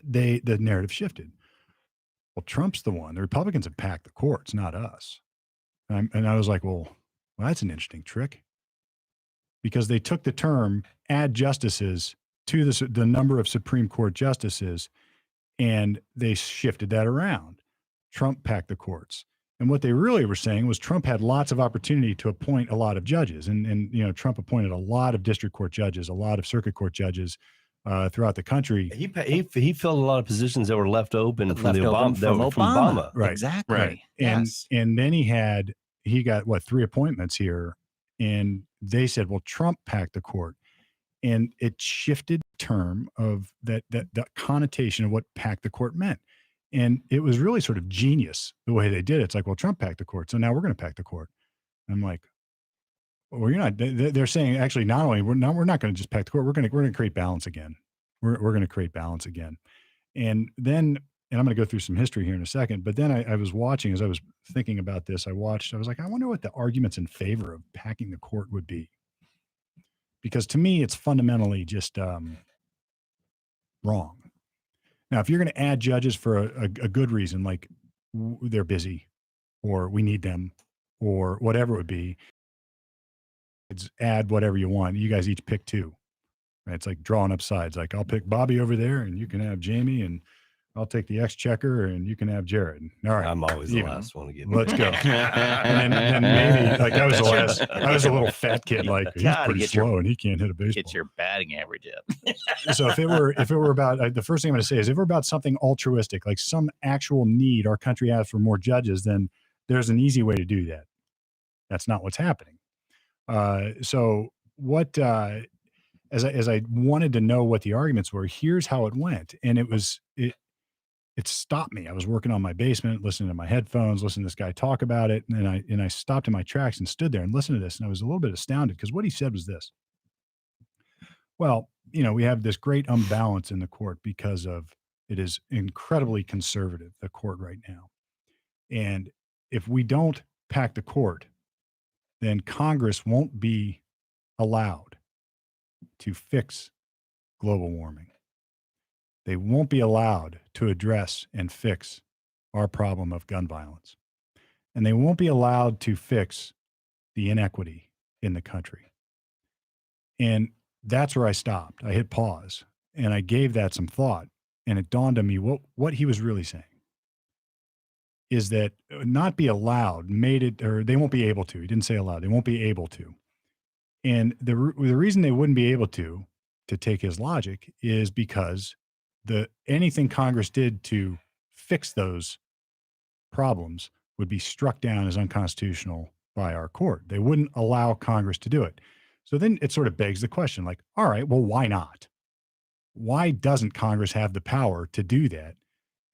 the narrative shifted. Well, Trump's the one. The Republicans have packed the courts, not us. And I was like, well, that's an interesting trick. Because they took the term add justices to the number of Supreme Court justices, and they shifted that around. Trump packed the courts. And what they really were saying was Trump had lots of opportunity to appoint a lot of judges. And Trump appointed a lot of district court judges, a lot of circuit court judges throughout the country. He filled a lot of positions that were left open from Obama. Right. Exactly. Right. And then he got 3 appointments here. And they said, well, Trump packed the court. And it shifted the term of that connotation of what pack the court meant. And it was really sort of genius the way they did it. It's like, well, Trump packed the court, so now we're going to pack the court. And I'm like, well, you're not. They're saying actually, not only we're not going to just pack the court, we're going to create balance again. We're going to create balance again. And then, and I'm going to go through some history here in a second. But then I was watching, as I was thinking about this, I was like, I wonder what the arguments in favor of packing the court would be. Because to me, it's fundamentally just wrong. Now, if you're going to add judges for a good reason, like they're busy or we need them or whatever it would be, it's add whatever you want. You guys each pick 2. Right? It's like drawing up sides. Like I'll pick Bobby over there and you can have Jamie, and I'll take the exchequer and you can have Jared. All right. I'm always the last one to get. Let's go. and then maybe like I was the last. I was a little fat kid. Like he's pretty slow and he can't hit a baseball. Get your batting average up. So if it were about the first thing I'm going to say is if it were about something altruistic, like some actual need our country has for more judges, then there's an easy way to do that. That's not what's happening. So what? As I wanted to know what the arguments were, here's how it went, and it it stopped me. I was working on my basement, listening to my headphones, listening to this guy talk about it. And I stopped in my tracks and stood there and listened to this. And I was a little bit astounded because what he said was this. Well, we have this great unbalance in the court because of it is incredibly conservative, the court right now. And if we don't pack the court, then Congress won't be allowed to fix global warming. They won't be allowed to address and fix our problem of gun violence. And they won't be allowed to fix the inequity in the country. And that's where I stopped. I hit pause and I gave that some thought. And it dawned on me what he was really saying is that not be allowed made it, or they won't be able to. He didn't say allowed. They won't be able to. And the reason they wouldn't be able to take his logic, is because anything Congress did to fix those problems would be struck down as unconstitutional by our court. They wouldn't allow Congress to do it. So then it sort of begs the question, like, all right, well, why not? Why doesn't Congress have the power to do that?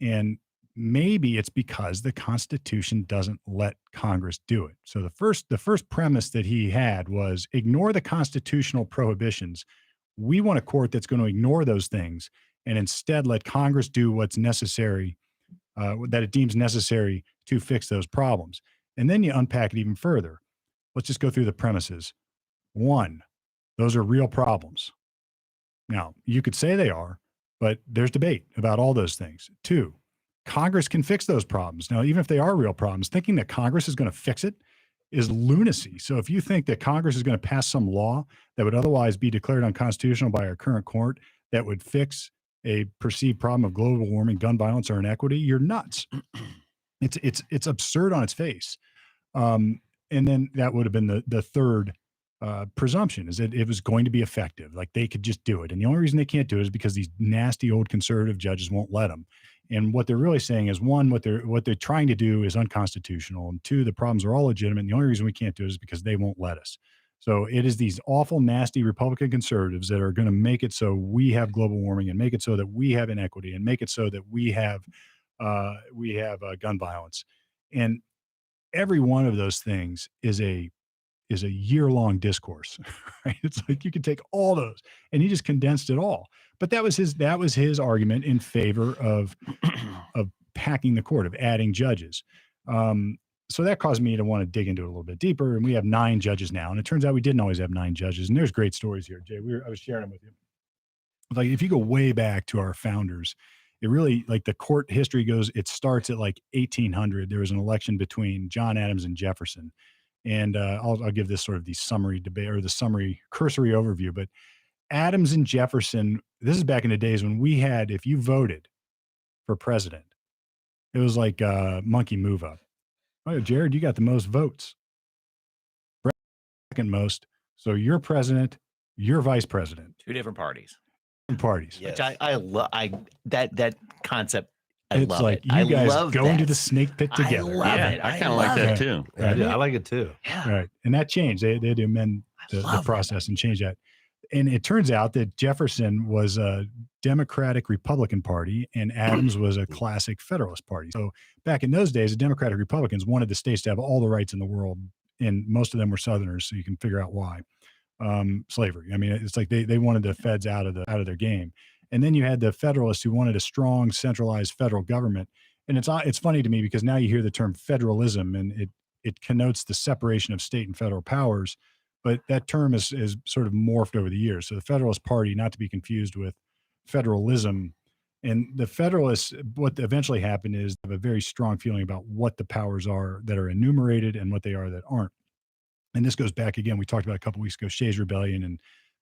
And maybe it's because the Constitution doesn't let Congress do it. So the first premise that he had was ignore the constitutional prohibitions. We want a court that's going to ignore those things and instead let Congress do what's necessary, that it deems necessary to fix those problems. And then you unpack it even further. Let's just go through the premises. 1, those are real problems. Now, you could say they are, but there's debate about all those things. 2, Congress can fix those problems. Now, even if they are real problems, thinking that Congress is going to fix it is lunacy. So if you think that Congress is going to pass some law that would otherwise be declared unconstitutional by our current court that would fix a perceived problem of global warming, gun violence, or inequity, you're nuts. It's absurd on its face. And then that would have been the third presumption, is that it was going to be effective. Like they could just do it. And the only reason they can't do it is because these nasty old conservative judges won't let them. And what they're really saying is, 1, what they're trying to do is unconstitutional. And 2, the problems are all legitimate. And the only reason we can't do it is because they won't let us. So it is these awful, nasty Republican conservatives that are going to make it so we have global warming, and make it so that we have inequity, and make it so that we have gun violence. And every one of those things is a year-long discourse, right? It's like you could take all those and he just condensed it all. But that was his argument in favor of packing the court, of adding judges. So that caused me to want to dig into it a little bit deeper. And we have 9 judges now. And it turns out we didn't always have 9 judges. And there's great stories here, Jay. I was sharing them with you. Like if you go way back to our founders, it really, like the court history goes, it starts at like 1800. There was an election between John Adams and Jefferson. And I'll give this sort of the summary debate, or the summary cursory overview. But Adams and Jefferson, this is back in the days when we had, if you voted for president, it was like monkey move up. Oh, Jared, you got the most votes. Second most. So you're president, you're vice president. 2 different parties. Yes. Which I love. That concept. I love like it. You guys go into the snake pit together. I love it. I kind of like that too. Yeah, I like it too. Yeah. Right. And that changed. They had to amend the process and change that. And it turns out that Jefferson was a Democratic Republican Party and Adams was a classic Federalist Party. So back in those days, the Democratic Republicans wanted the states to have all the rights in the world, and most of them were Southerners, so you can figure out why. Slavery. I mean, it's like they wanted the feds out of their game. And then you had the Federalists who wanted a strong, centralized federal government. And it's funny to me because now you hear the term federalism, and it connotes the separation of state and federal powers. But that term is sort of morphed over the years. So the Federalist Party, not to be confused with federalism, and the Federalists, what eventually happened is they have a very strong feeling about what the powers are that are enumerated and what they are that aren't. And this goes back again, we talked about a couple of weeks ago, Shays' Rebellion and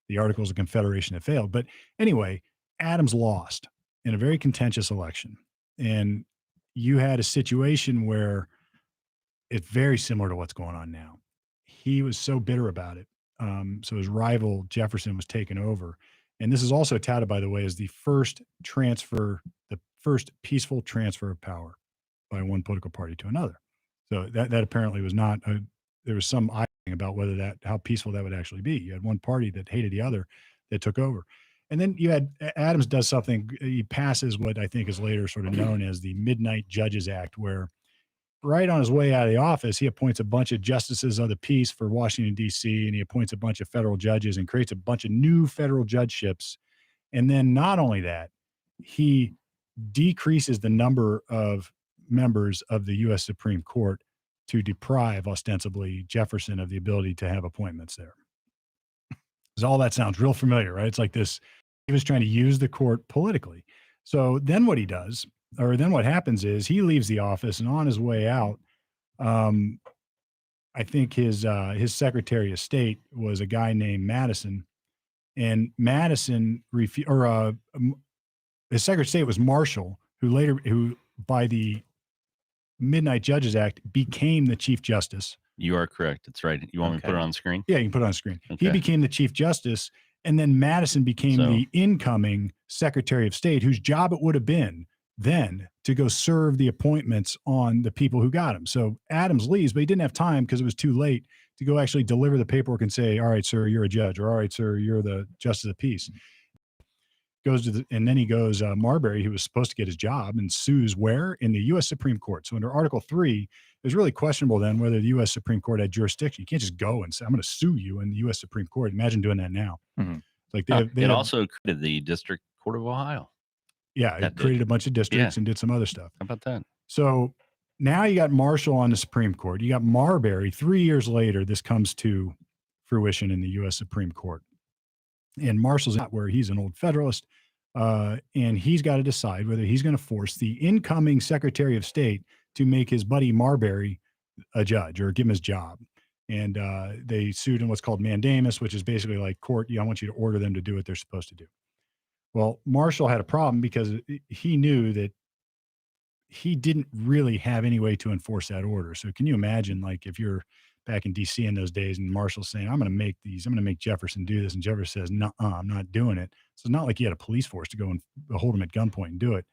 the Articles of Confederation that failed. But anyway, Adams lost in a very contentious election. And you had a situation where it's very similar to what's going on now. He was so bitter about it. So his rival Jefferson was taken over. And this is also touted, by the way, as the first peaceful transfer of power by one political party to another. So that apparently was not, there was some eye about how peaceful that would actually be. You had one party that hated the other that took over. And then you had Adams does something. He passes what I think is later sort of known as the Midnight Judges Act, where right on his way out of the office, he appoints a bunch of justices of the peace for Washington, D.C., and he appoints a bunch of federal judges and creates a bunch of new federal judgeships. And then not only that, he decreases the number of members of the U.S. Supreme Court to deprive, ostensibly, Jefferson of the ability to have appointments there. So all that sounds real familiar, right? It's like this, he was trying to use the court politically. So then what he does, or then what happens is he leaves the office, and on his way out, I think his Secretary of State was a guy named Madison, and Madison his Secretary of State was Marshall, who by the Midnight Judges Act became the Chief Justice. You are correct. That's right. You want me to put it on screen? Yeah, you can put it on screen. Okay. He became the Chief Justice, and then Madison became the incoming Secretary of State, whose job it would have been then to go serve the appointments on the people who got him. So Adams leaves, but he didn't have time because it was too late to go actually deliver the paperwork and say, all right, sir, you're a judge, or all right, sir, you're the Justice of the Peace. And then he goes, Marbury, who was supposed to get his job, and sues where? In the U.S. Supreme Court. So under Article 3, it was really questionable then whether the U.S. Supreme Court had jurisdiction. You can't just go and say, I'm going to sue you in the U.S. Supreme Court. Imagine doing that now. Mm-hmm. Like it also created the District Court of Ohio. Yeah, it created a bunch of districts and did some other stuff. How about that? So now you got Marshall on the Supreme Court. You got Marbury. 3 years later, this comes to fruition in the U.S. Supreme Court. And Marshall's not where he's an old Federalist. And he's got to decide whether he's going to force the incoming Secretary of State to make his buddy Marbury a judge or give him his job. And they sued in what's called mandamus, which is basically like, court, I want you to order them to do what they're supposed to do. Well, Marshall had a problem because he knew that he didn't really have any way to enforce that order. So can you imagine, like, if you're back in DC in those days and Marshall's saying, I'm going to make Jefferson do this. And Jefferson says, no, I'm not doing it. So it's not like he had a police force to go and hold him at gunpoint and do it.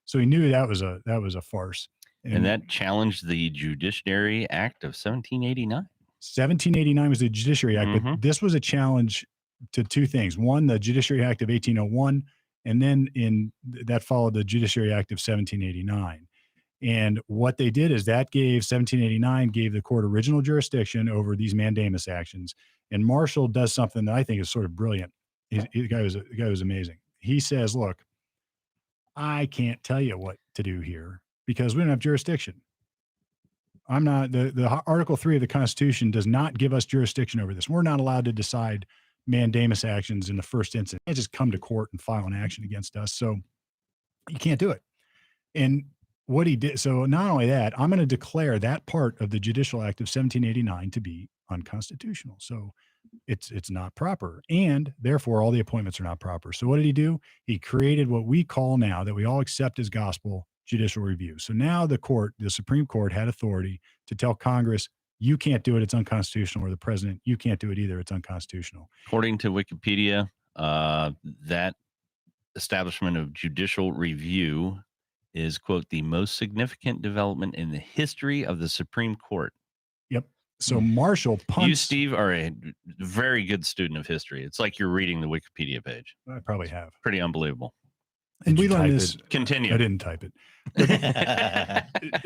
So he knew that was a farce. And that challenged the Judiciary Act of 1789. 1789 was the Judiciary Act, but this was a challenge to two things. One, the Judiciary Act of 1801, and then that followed the Judiciary Act of 1789. And what they did is that 1789 gave the court original jurisdiction over these mandamus actions. And Marshall does something that I think is sort of brilliant. The guy was amazing. He says, look, I can't tell you what to do here because we don't have jurisdiction. I'm not, the Article 3 of the Constitution does not give us jurisdiction over this. We're not allowed to decide mandamus actions in the first instance. You can't just come to court and file an action against us. So you can't do it. And what he did, so not only that, I'm going to declare that part of the Judicial Act of 1789 to be unconstitutional. So it's not proper, and therefore all the appointments are not proper. So what did he do? He created what we call now, that we all accept as gospel, judicial review. So now the Supreme Court had authority to tell Congress, you can't do it, it's unconstitutional, or the president, you can't do it either, it's unconstitutional. According to Wikipedia, that establishment of judicial review is, quote, the most significant development in the history of the Supreme Court. Yep. So Marshall punts. You, Steve, are a very good student of history. It's like you're reading the Wikipedia page. I probably have. Pretty unbelievable. And we learned this. Continue. I didn't type it.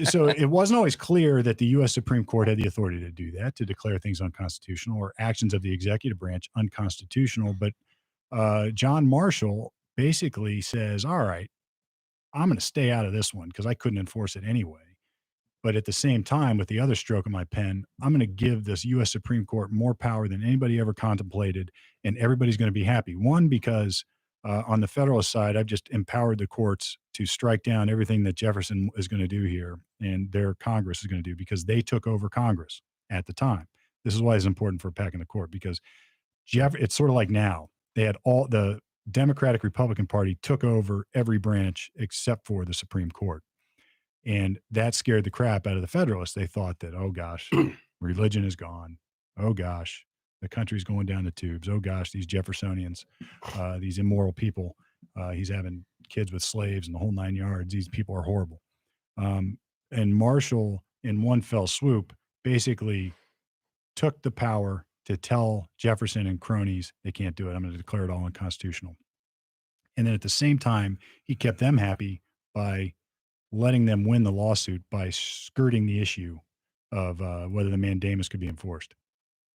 So it wasn't always clear that the U.S. Supreme Court had the authority to do that, to declare things unconstitutional or actions of the executive branch unconstitutional. But John Marshall basically says, all right, I'm going to stay out of this one because I couldn't enforce it anyway. But at the same time, with the other stroke of my pen, I'm going to give this U.S. Supreme Court more power than anybody ever contemplated, and everybody's going to be happy. One, because on the Federalist side, I've just empowered the courts to strike down everything that Jefferson is going to do here and their Congress is going to do, because they took over Congress at the time. This is why it's important for packing the court, because it's sort of like now. They had all the Democratic Republican Party took over every branch except for the Supreme Court. And that scared the crap out of the Federalists. They thought that, oh gosh, religion is gone. Oh gosh, the country's going down the tubes. Oh gosh, these Jeffersonians, these immoral people, he's having kids with slaves and the whole 9 yards. These people are horrible. And Marshall, in one fell swoop, basically took the power to tell Jefferson and cronies, they can't do it. I'm going to declare it all unconstitutional. And then at the same time, he kept them happy by letting them win the lawsuit by skirting the issue of whether the mandamus could be enforced.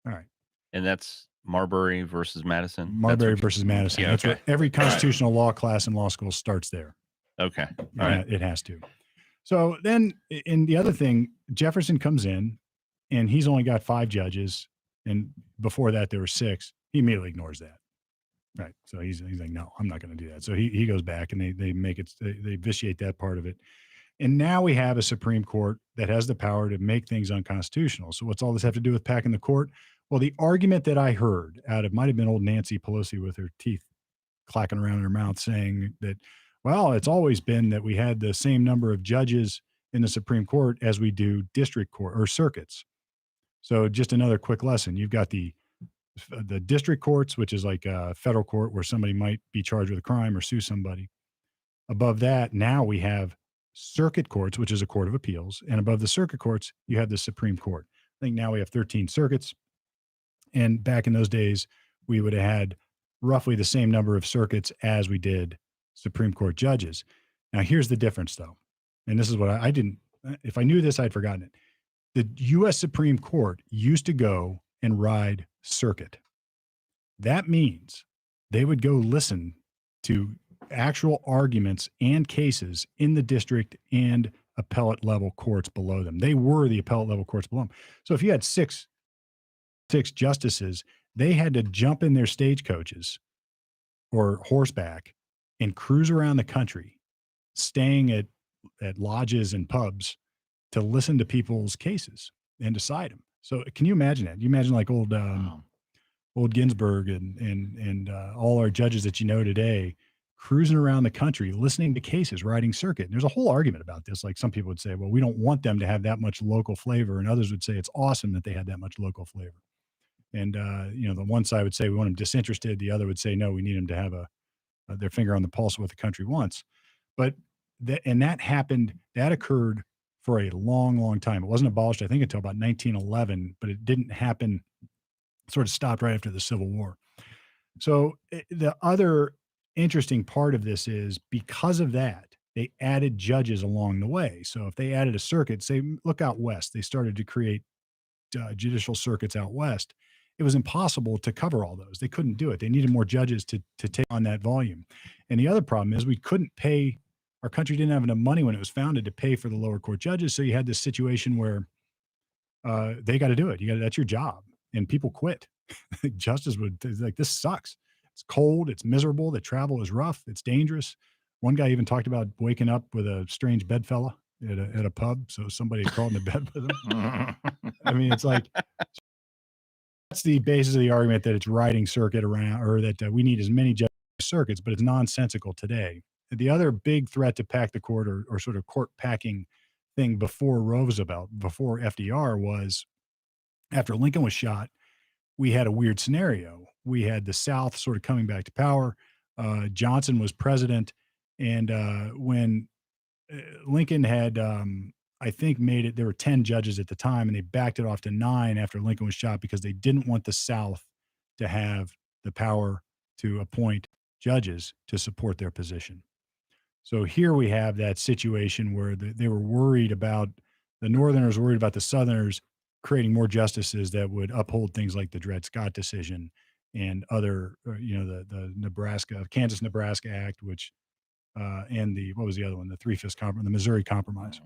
All right. And that's Marbury versus Madison? Marbury versus Madison. Yeah, That's what every constitutional law class in law school starts there. Okay. All right. It has to. So then, in the other thing, Jefferson comes in, and he's only got 5 judges, and before that there were 6. He immediately ignores that. Right. So he's like, no, I'm not going to do that. So he goes back, and they make it, they vitiate that part of it. And now we have a Supreme Court that has the power to make things unconstitutional. So what's all this have to do with packing the court? Well, the argument that I heard out of, might have been old Nancy Pelosi with her teeth clacking around in her mouth, saying that, well, it's always been that we had the same number of judges in the Supreme Court as we do district court or circuits. So just another quick lesson. You've got the district courts, which is like a federal court where somebody might be charged with a crime or sue somebody. Above that, now we have circuit courts, which is a court of appeals. And above the circuit courts, you have the Supreme Court. I think now we have 13 circuits. And back in those days, we would have had roughly the same number of circuits as we did Supreme Court judges. Now, here's the difference, though. And this is what I didn't, if I knew this, I'd forgotten it. The U.S. Supreme Court used to go and ride circuit. That means they would go listen to actual arguments and cases in the district and appellate level courts below them. They were the appellate level courts below them. So if you had six justices, they had to jump in their stagecoaches or horseback and cruise around the country, staying at lodges and pubs to listen to people's cases and decide them. So can you imagine that? You imagine like old Ginsburg and all our judges that you know today cruising around the country, listening to cases, riding circuit. And there's a whole argument about this. Like some people would say, well, we don't want them to have that much local flavor. And others would say it's awesome that they had that much local flavor. And, the one side would say we want them disinterested. The other would say, no, we need them to have their finger on the pulse of what the country wants. But that occurred for a long, long time. It wasn't abolished, I think, until about 1911, but it didn't happen, sort of stopped right after the Civil War. So the other interesting part of this is because of that, they added judges along the way. So if they added a circuit, say, look out west, they started to create judicial circuits out west. It was impossible to cover all those. They couldn't do it. They needed more judges to take on that volume. And the other problem is we couldn't pay, our country didn't have enough money when it was founded to pay for the lower court judges. So you had this situation where they got to do it. That's your job. And people quit. Justice would like, this sucks. It's cold. It's miserable. The travel is rough. It's dangerous. One guy even talked about waking up with a strange bedfella at a pub. So somebody had crawled into bed with him. I mean, it's like, that's the basis of the argument that it's riding circuit around, or that we need as many judge circuits, but it's nonsensical today. The other big threat to pack the court or sort of court packing thing before Roosevelt, before FDR, was after Lincoln was shot, we had a weird scenario. We had the South sort of coming back to power. Johnson was president. And when Lincoln had, I think, made it, there were 10 judges at the time, and they backed it off to 9 after Lincoln was shot because they didn't want the South to have the power to appoint judges to support their position. So here we have that situation where they were worried about, the Northerners worried about the Southerners creating more justices that would uphold things like the Dred Scott decision and other, the Kansas-Nebraska Act, which, and what was the other one? The Three-Fifths Compromise, the Missouri Compromise.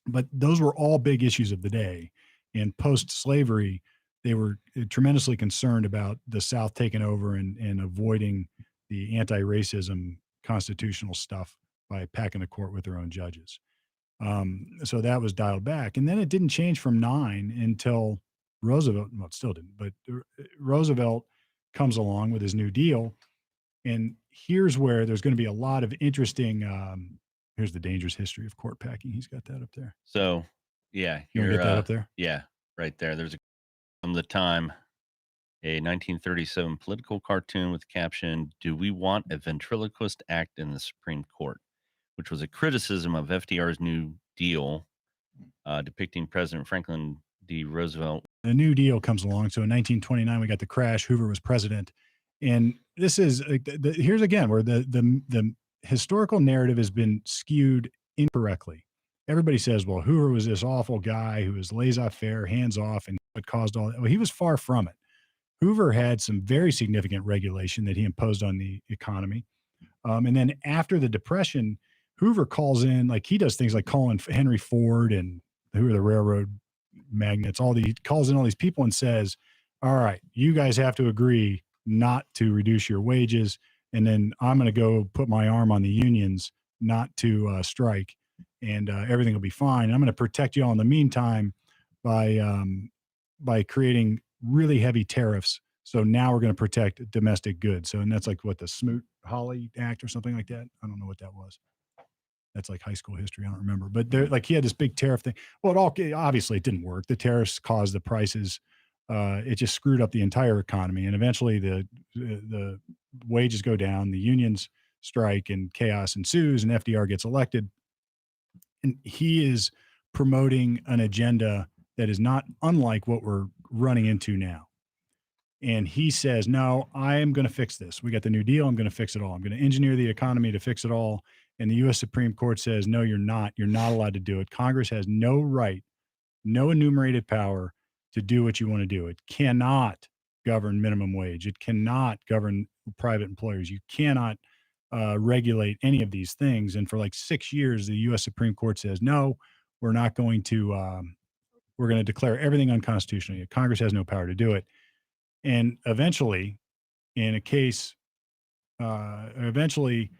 But those were all big issues of the day. And post-slavery, they were tremendously concerned about the South taking over and avoiding the anti-racism constitutional stuff by packing the court with their own judges. So that was dialed back. And then it didn't change from 9 until Roosevelt, well, it still didn't, but Roosevelt comes along with his New Deal. And here's where there's going to be a lot of interesting, here's the dangerous history of court packing. He's got that up there. So, yeah. You want to get that up there? Yeah, right there. There's from the time, a 1937 political cartoon with the caption, "Do we want a ventriloquist act in the Supreme Court?" which was a criticism of FDR's New Deal, depicting President Franklin D. Roosevelt. The New Deal comes along. So in 1929, we got the crash. Hoover was president. And this is here's again where the historical narrative has been skewed incorrectly. Everybody says, well, Hoover was this awful guy who was laissez-faire, hands off, and what caused all that. Well, he was far from it. Hoover had some very significant regulation that he imposed on the economy. And then after the Depression, Hoover calls in, like he does things like calling Henry Ford and who are the railroad magnates, he calls in all these people and says, all right, you guys have to agree not to reduce your wages. And then I'm going to go put my arm on the unions not to strike, and everything will be fine. And I'm going to protect you all in the meantime by creating really heavy tariffs. So now we're going to protect domestic goods. So, and that's like what the Smoot-Hawley Act or something like that. I don't know what that was. That's like high school history. I don't remember, but there, like he had this big tariff thing. Well, obviously it didn't work. The tariffs caused the prices. It just screwed up the entire economy. And eventually the wages go down, the unions strike, and chaos ensues, and FDR gets elected. And he is promoting an agenda that is not unlike what we're running into now. And he says, no, I am going to fix this. We got the New Deal. I'm going to fix it all. I'm going to engineer the economy to fix it all. And the U.S. Supreme Court says, no, you're not. You're not allowed to do it. Congress has no right, no enumerated power to do what you want to do. It cannot govern minimum wage. It cannot govern private employers. You cannot regulate any of these things. And for like 6 years, the U.S. Supreme Court says, no, we're not going to, we're going to declare everything unconstitutional. Congress has no power to do it. And eventually, in a case, Roosevelt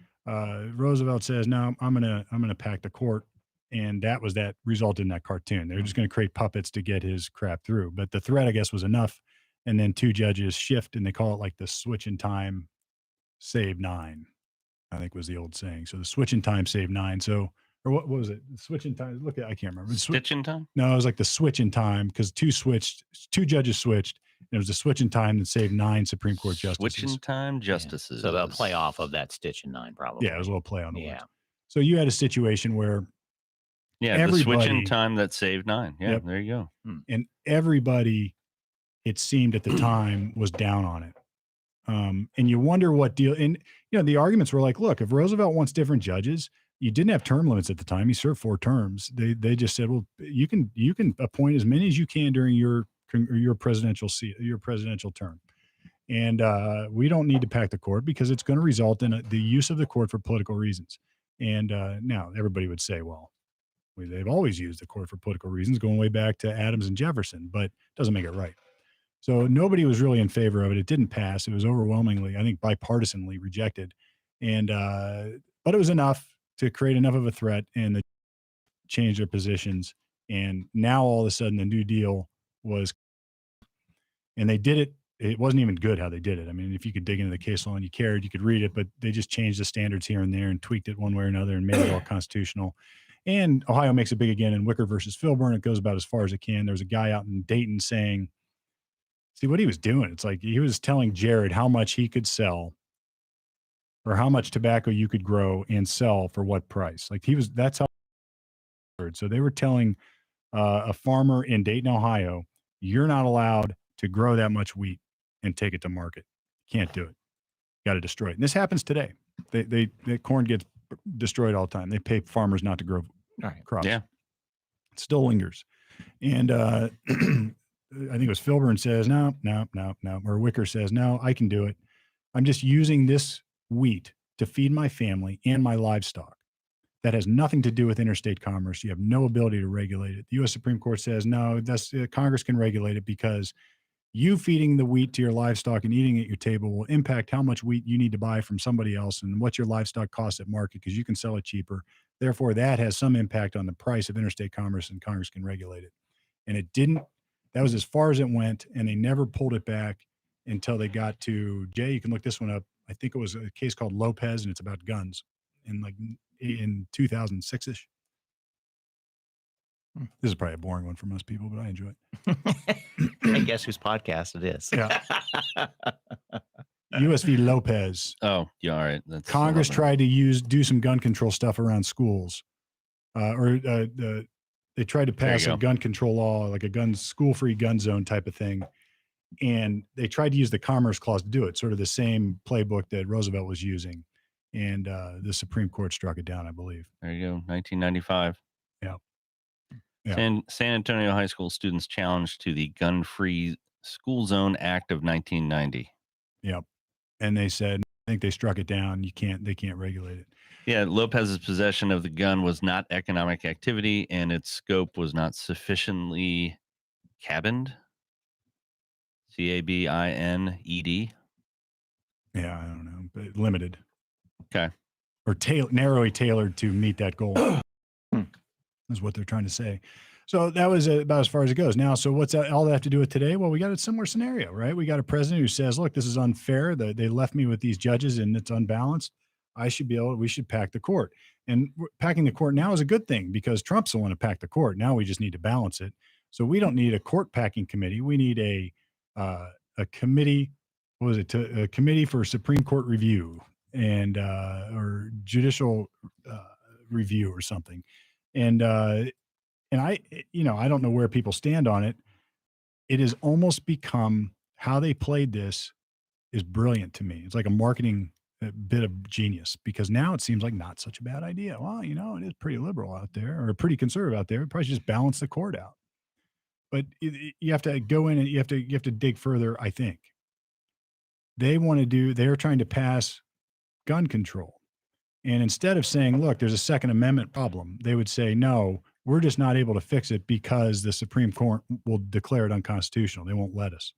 says, no, I'm gonna pack the court. And that resulted in that cartoon. They're just going to create puppets to get his crap through. But the threat, I guess, was enough. And then 2 judges shift, and they call it like the switch in time, save 9, I think was the old saying. So the switch in time, save 9. So, or what was it? Switch in time. I can't remember. Stitch in time? No, it was like the switch in time because 2 judges switched. And it was a switch in time that saved 9 Supreme Court justices. Switch in time justices. Yeah. So they'll play off of that stitch in 9, probably. Yeah, it was a little play on the words. So you had a situation where the switch in time that saved 9. Yeah, There you go. And everybody, it seemed at the time, was down on it. And you wonder what deal. And the arguments were like, look, if Roosevelt wants different judges, you didn't have term limits at the time. He served 4 terms. They just said, well, you can appoint as many as you can during your presidential term. And we don't need to pack the court because it's going to result in the use of the court for political reasons. And now everybody would say, well, they've always used the court for political reasons, going way back to Adams and Jefferson, but it doesn't make it right. So nobody was really in favor of it. It didn't pass. It was overwhelmingly, I think, bipartisanly rejected. And but it was enough to create enough of a threat and to change their positions. And now all of a sudden the New Deal was, and they did it. It wasn't even good how they did it. I mean, if you could dig into the case law and you cared, you could read it, but they just changed the standards here and there and tweaked it one way or another and made it all constitutional. And Ohio makes it big again in Wicker versus Filburn. It goes about as far as it can. There was a guy out in Dayton saying, see what he was doing. It's like he was telling Jared how much he could sell or how much tobacco you could grow and sell for what price. Like that's how. So they were telling a farmer in Dayton, Ohio, you're not allowed to grow that much wheat and take it to market. Can't do it. Got to destroy it. And this happens today. The corn gets destroyed all the time. They pay farmers not to grow crops. Yeah. It still lingers. And I think it was Filburn says, no. Or Wicker says, no, I can do it. I'm just using this wheat to feed my family and my livestock. That has nothing to do with interstate commerce. You have no ability to regulate it. The U.S. Supreme Court says, no, Congress can regulate it because you feeding the wheat to your livestock and eating at your table will impact how much wheat you need to buy from somebody else and what your livestock costs at market because you can sell it cheaper. Therefore, that has some impact on the price of interstate commerce and Congress can regulate it. And it didn't. That was as far as it went, and they never pulled it back until they got to, Jay, you can look this one up. I think it was a case called Lopez, and it's about guns in 2006-ish. This is probably a boring one for most people, but I enjoy it. And guess whose podcast it is? Yeah. US v. Lopez. Oh, yeah, all right. That's Congress tried to do some gun control stuff around schools. They tried to pass a gun control law, like a school-free gun zone type of thing. And they tried to use the Commerce Clause to do it, sort of the same playbook that Roosevelt was using. And the Supreme Court struck it down, I believe. There you go, 1995. Yeah. Yeah. San Antonio high school students challenged to the Gun-Free School Zone Act of 1990. Yep. And they said, I think they struck it down. They can't regulate it. Yeah, Lopez's possession of the gun was not economic activity, and its scope was not sufficiently cabined. CABINED. Yeah, I don't know, but limited. Okay. Or narrowly tailored to meet that goal. Is what they're trying to say. So that was about as far as it goes. Now, so what's that, all that have to do with today? Well, we got a similar scenario, right? We got a president who says, look, this is unfair. They left me with these judges and it's unbalanced. We should pack the court. And packing the court now is a good thing because Trump's the one to pack the court. Now we just need to balance it. So we don't need a court packing committee. We need a committee. What was it? A committee for Supreme Court review and or judicial review or something. And I don't know where people stand on it. It has almost become how they played this is brilliant to me. It's like a marketing bit of genius because now it seems like not such a bad idea. Well, it is pretty liberal out there or pretty conservative out there. Probably just balance the court out. But you have to go in and you have to dig further. I think they're trying to pass gun control. And instead of saying, look, there's a Second Amendment problem, they would say, no, we're just not able to fix it because the Supreme Court will declare it unconstitutional. They won't let us.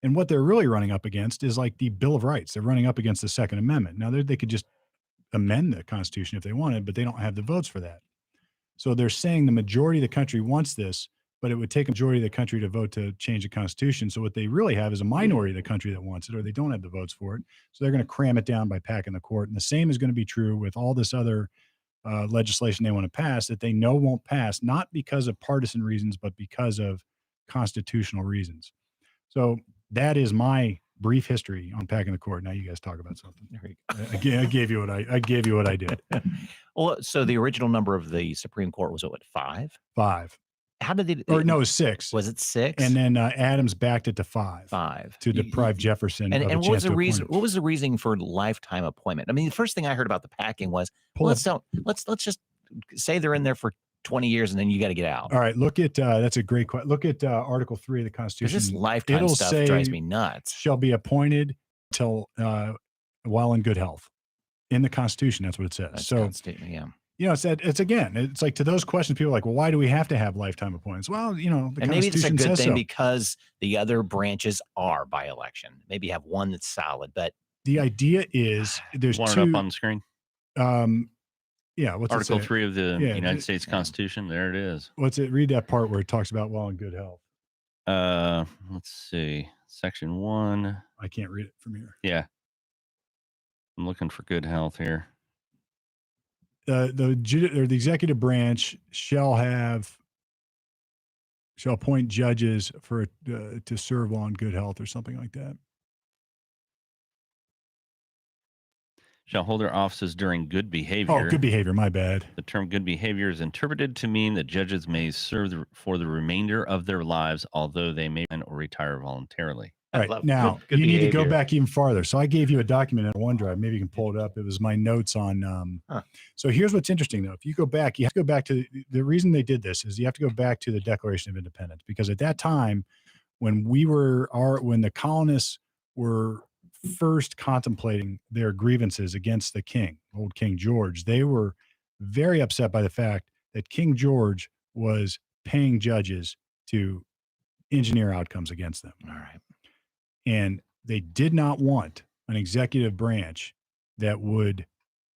And what they're really running up against is like the Bill of Rights. They're running up against the Second Amendment. Now, they could just amend the Constitution if they wanted, but they don't have the votes for that. So they're saying the majority of the country wants this, but it would take a majority of the country to vote to change the Constitution. So what they really have is a minority of the country that wants it, or they don't have the votes for it. So they're going to cram it down by packing the court. And the same is going to be true with all this other legislation they want to pass that they know won't pass, not because of partisan reasons, but because of constitutional reasons. So that is my brief history on packing the court. Now you guys talk about something. I gave you what I did. Well, so the original number of the Supreme Court was what, 5? 5. How did they? Or no, it was 6. Was it 6? And then Adams backed it to 5. 5 to deprive Jefferson. And of a what was chance the to reason? appoint him. What was the reason for lifetime appointment? I mean, the first thing I heard about the packing was, let's just say they're in there for 20 years and then you got to get out. All right, look at that's a great question. Look at Article 3 of the Constitution. This lifetime stuff drives me nuts. Shall be appointed till while in good health. In the Constitution, that's what it says. Yeah. It's like to those questions, people are like, well, why do we have to have lifetime appointments? Well, the and Constitution maybe it's a good thing so. because the other branches are by election. Maybe have one that's solid, but the idea is there's Want two it up on the screen. Yeah, what's Article it say? 3 of the United States Constitution. There it is. What's it? Read that part where it talks about while in good health. Let's see. Section 1. I can't read it from here. Yeah. I'm looking for good health here. The executive branch shall appoint judges to serve while in good health or something like that. Shall hold their offices during good behavior. Oh, good behavior. My bad. The term good behavior is interpreted to mean that judges may serve for the remainder of their lives, although they may or retire voluntarily. All right. Now, you need to go back even farther. So I gave you a document in OneDrive. Maybe you can pull it up. It was my notes on. So here's what's interesting, though. If you go back, you have to go back to the reason they did this is you have to go back to the Declaration of Independence, because at that time, when the colonists were first contemplating their grievances against the king, old King George, they were very upset by the fact that King George was paying judges to engineer outcomes against them. All right. And they did not want an executive branch that would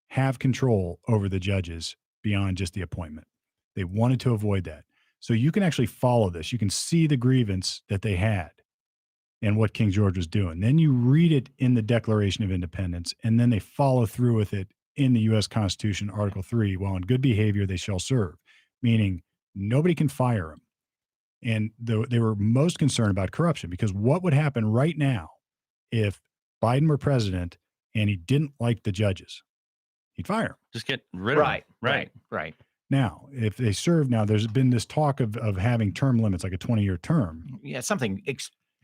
have control over the judges beyond just the appointment. They wanted to avoid that. So you can actually follow this. You can see the grievance that they had and what King George was doing. Then you read it in the Declaration of Independence, and then they follow through with it in the U.S. Constitution, Article 3, while in good behavior they shall serve, meaning nobody can fire them. And they were most concerned about corruption, because what would happen right now if Biden were president and he didn't like the judges? He'd fire them. Just get rid of them. Right. Now, if they serve, now there's been this talk of having term limits, like a 20-year term. Yeah, something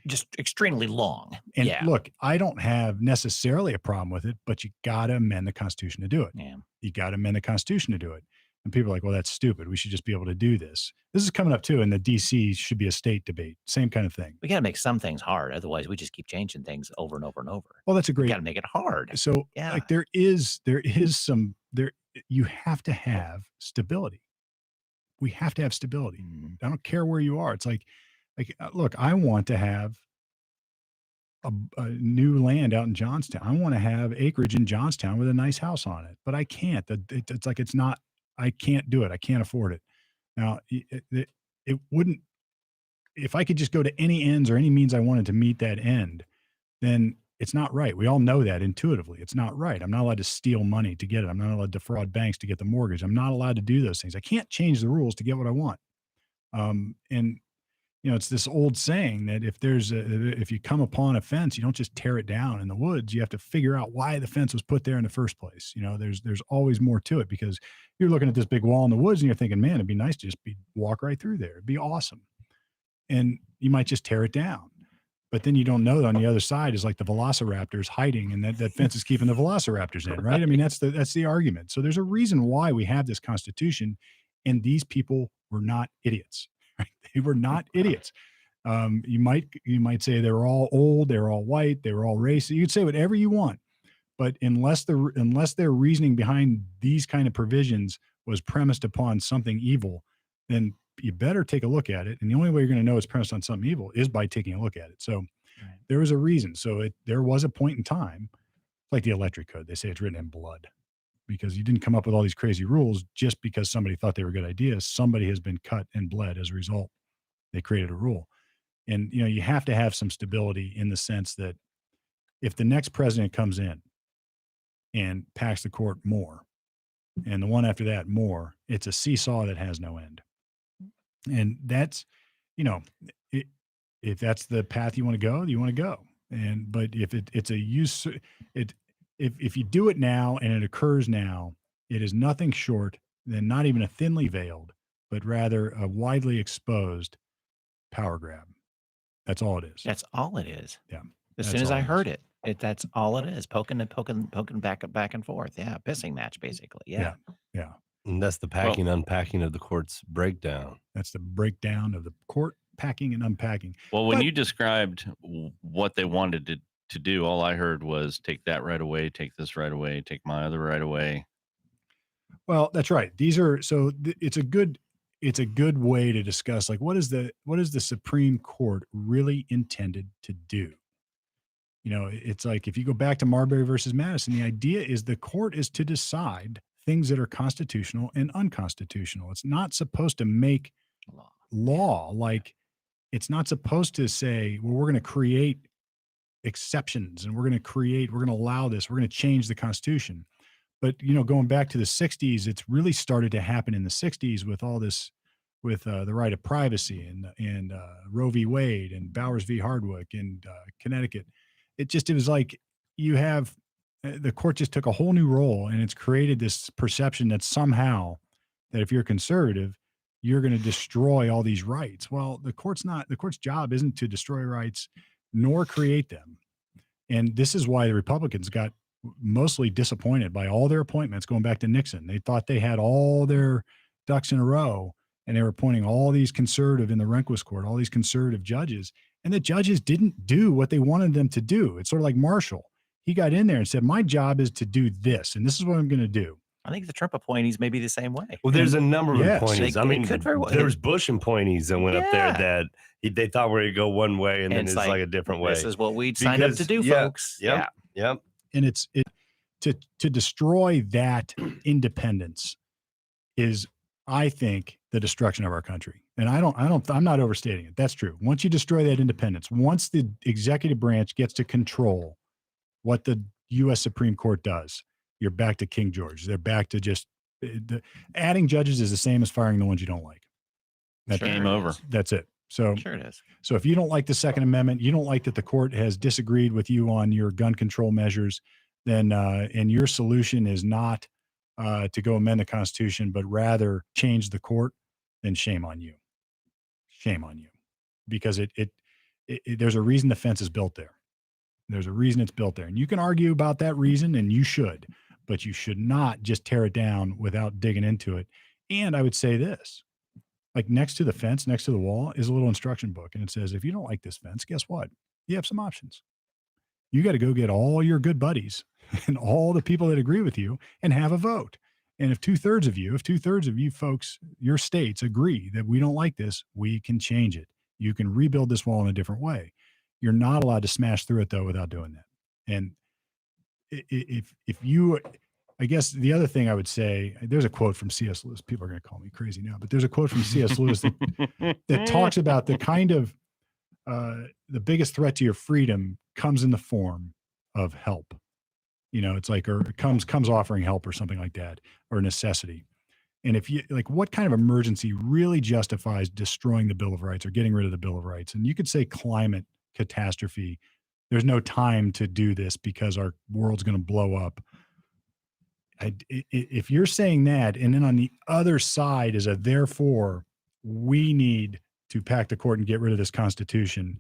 just extremely long. And yeah. look, I don't have necessarily a problem with it, but you got to amend the Constitution to do it. Yeah. You got to amend the Constitution to do it. And people are like, well, that's stupid. We should just be able to do this. This is coming up too. And the DC should be a state debate. Same kind of thing. We got to make some things hard. Otherwise we just keep changing things over and over and over. Well, that's a great, got to make it hard. So like there is some, you have to have stability. We have to have stability. I don't care where you are. It's like, look, I want to have a new land out in Johnstown. I want to have acreage in Johnstown with a nice house on it, but I can't. It's like, it's not, I can't do it. I can't afford it. Now, it wouldn't, if I could just go to any ends or any means I wanted to meet that end, then it's not right. We all know that intuitively. It's not right. I'm not allowed to steal money to get it. I'm not allowed to defraud banks to get the mortgage. I'm not allowed to do those things. I can't change the rules to get what I want. And you know, it's this old saying that if you come upon a fence, you don't just tear it down in the woods. You have to figure out why the fence was put there in the first place. You know, there's always more to it, because you're looking at this big wall in the woods and you're thinking, man, it'd be nice to just walk right through there. It'd be awesome. And you might just tear it down. But then you don't know that on the other side is like the velociraptors hiding, and that fence is keeping the velociraptors in, right? I mean, that's the argument. So there's a reason why we have this Constitution, and these people were not idiots. Right? They were not idiots. You might say they were all old, they were all white, they were all racist. You could say whatever you want, but unless their reasoning behind these kind of provisions was premised upon something evil, then you better take a look at it. And the only way you're going to know it's premised on something evil is by taking a look at it. So there was a reason. So there was a point in time, like the electric code. They say it's written in blood, because you didn't come up with all these crazy rules just because somebody thought they were good ideas. Somebody has been cut and bled as a result. They created a rule. And, you know, you have to have some stability in the sense that if the next president comes in and packs the court more, and the one after that more, it's a seesaw that has no end. And that's, you know, if that's the path you want to go, you want to go. But if it's a use, if you do it now and it occurs now, it is nothing short than not even a thinly veiled, but rather a widely exposed power grab. That's all it is. That's all it is. Yeah. As soon as I heard it, that's all it is. Poking back and forth. Yeah. Pissing match, basically. Yeah. Yeah. And that's the packing, unpacking of the court's breakdown. That's the breakdown of the court packing and unpacking. Well, when you described what they wanted to do, all I heard was take that right away, take this right away, take my other right away. Well, that's right. These are, so it's a good way to discuss, like, what is the Supreme Court really intended to do? You know, it's like, if you go back to Marbury versus Madison, the idea is the court is to decide things that are constitutional and unconstitutional. It's not supposed to make law. Like, it's not supposed to say, well, we're going to create exceptions and we're going to allow this, we're going to change the Constitution. But, you know, going back to the 60s, it's really started to happen in the 60s with all this, with the right of privacy and Roe v. Wade and Bowers v. Hardwick and Connecticut. It was like, you have, the court just took a whole new role, and it's created this perception that somehow that if you're conservative, you're going to destroy all these rights. Well, the court's job isn't to destroy rights nor create them. And this is why the Republicans got mostly disappointed by all their appointments going back to Nixon. They thought they had all their ducks in a row, and they were appointing all these conservative in the Rehnquist court, all these conservative judges, and the judges didn't do what they wanted them to do. It's sort of like Marshall. He got in there and said, my job is to do this, and this is what I'm going to do. I think the Trump appointees may be the same way. Well, there's a number of appointees. I mean, there's Bush appointees that went up there that they thought were going to go one way, and then it's like a different way. This is what we signed up to do, folks. Yep. And to destroy that independence is, I think, the destruction of our country. And I'm not overstating it. That's true. Once you destroy that independence, once the executive branch gets to control what the U.S. Supreme Court does, you're back to King George. They're back to just adding judges is the same as firing the ones you don't like. That's game over. That's it. So sure it is. So if you don't like the Second Amendment, you don't like that the court has disagreed with you on your gun control measures, then and your solution is not to go amend the Constitution, but rather change the court, then shame on you. Shame on you, because it there's a reason the fence is built there. There's a reason it's built there. And you can argue about that reason, and you should, but you should not just tear it down without digging into it. And I would say this, like next to the fence, next to the wall is a little instruction book. And it says, if you don't like this fence, guess what? You have some options. You got to go get all your good buddies and all the people that agree with you and have a vote. And if 2/3 of you folks, your states agree that we don't like this, we can change it. You can rebuild this wall in a different way. You're not allowed to smash through it though without doing that. And if you, I guess the other thing I would say, there's a quote from C.S. Lewis. People are going to call me crazy now, but there's a quote from C.S. Lewis that talks about the kind of the biggest threat to your freedom comes in the form of help. You know, it's like, or it comes offering help or something like that, or necessity. And if you like, what kind of emergency really justifies destroying the Bill of Rights or getting rid of the Bill of Rights? And you could say climate catastrophe. There's no time to do this because our world's going to blow up. If you're saying that, and then on the other side is a therefore we need to pack the court and get rid of this Constitution,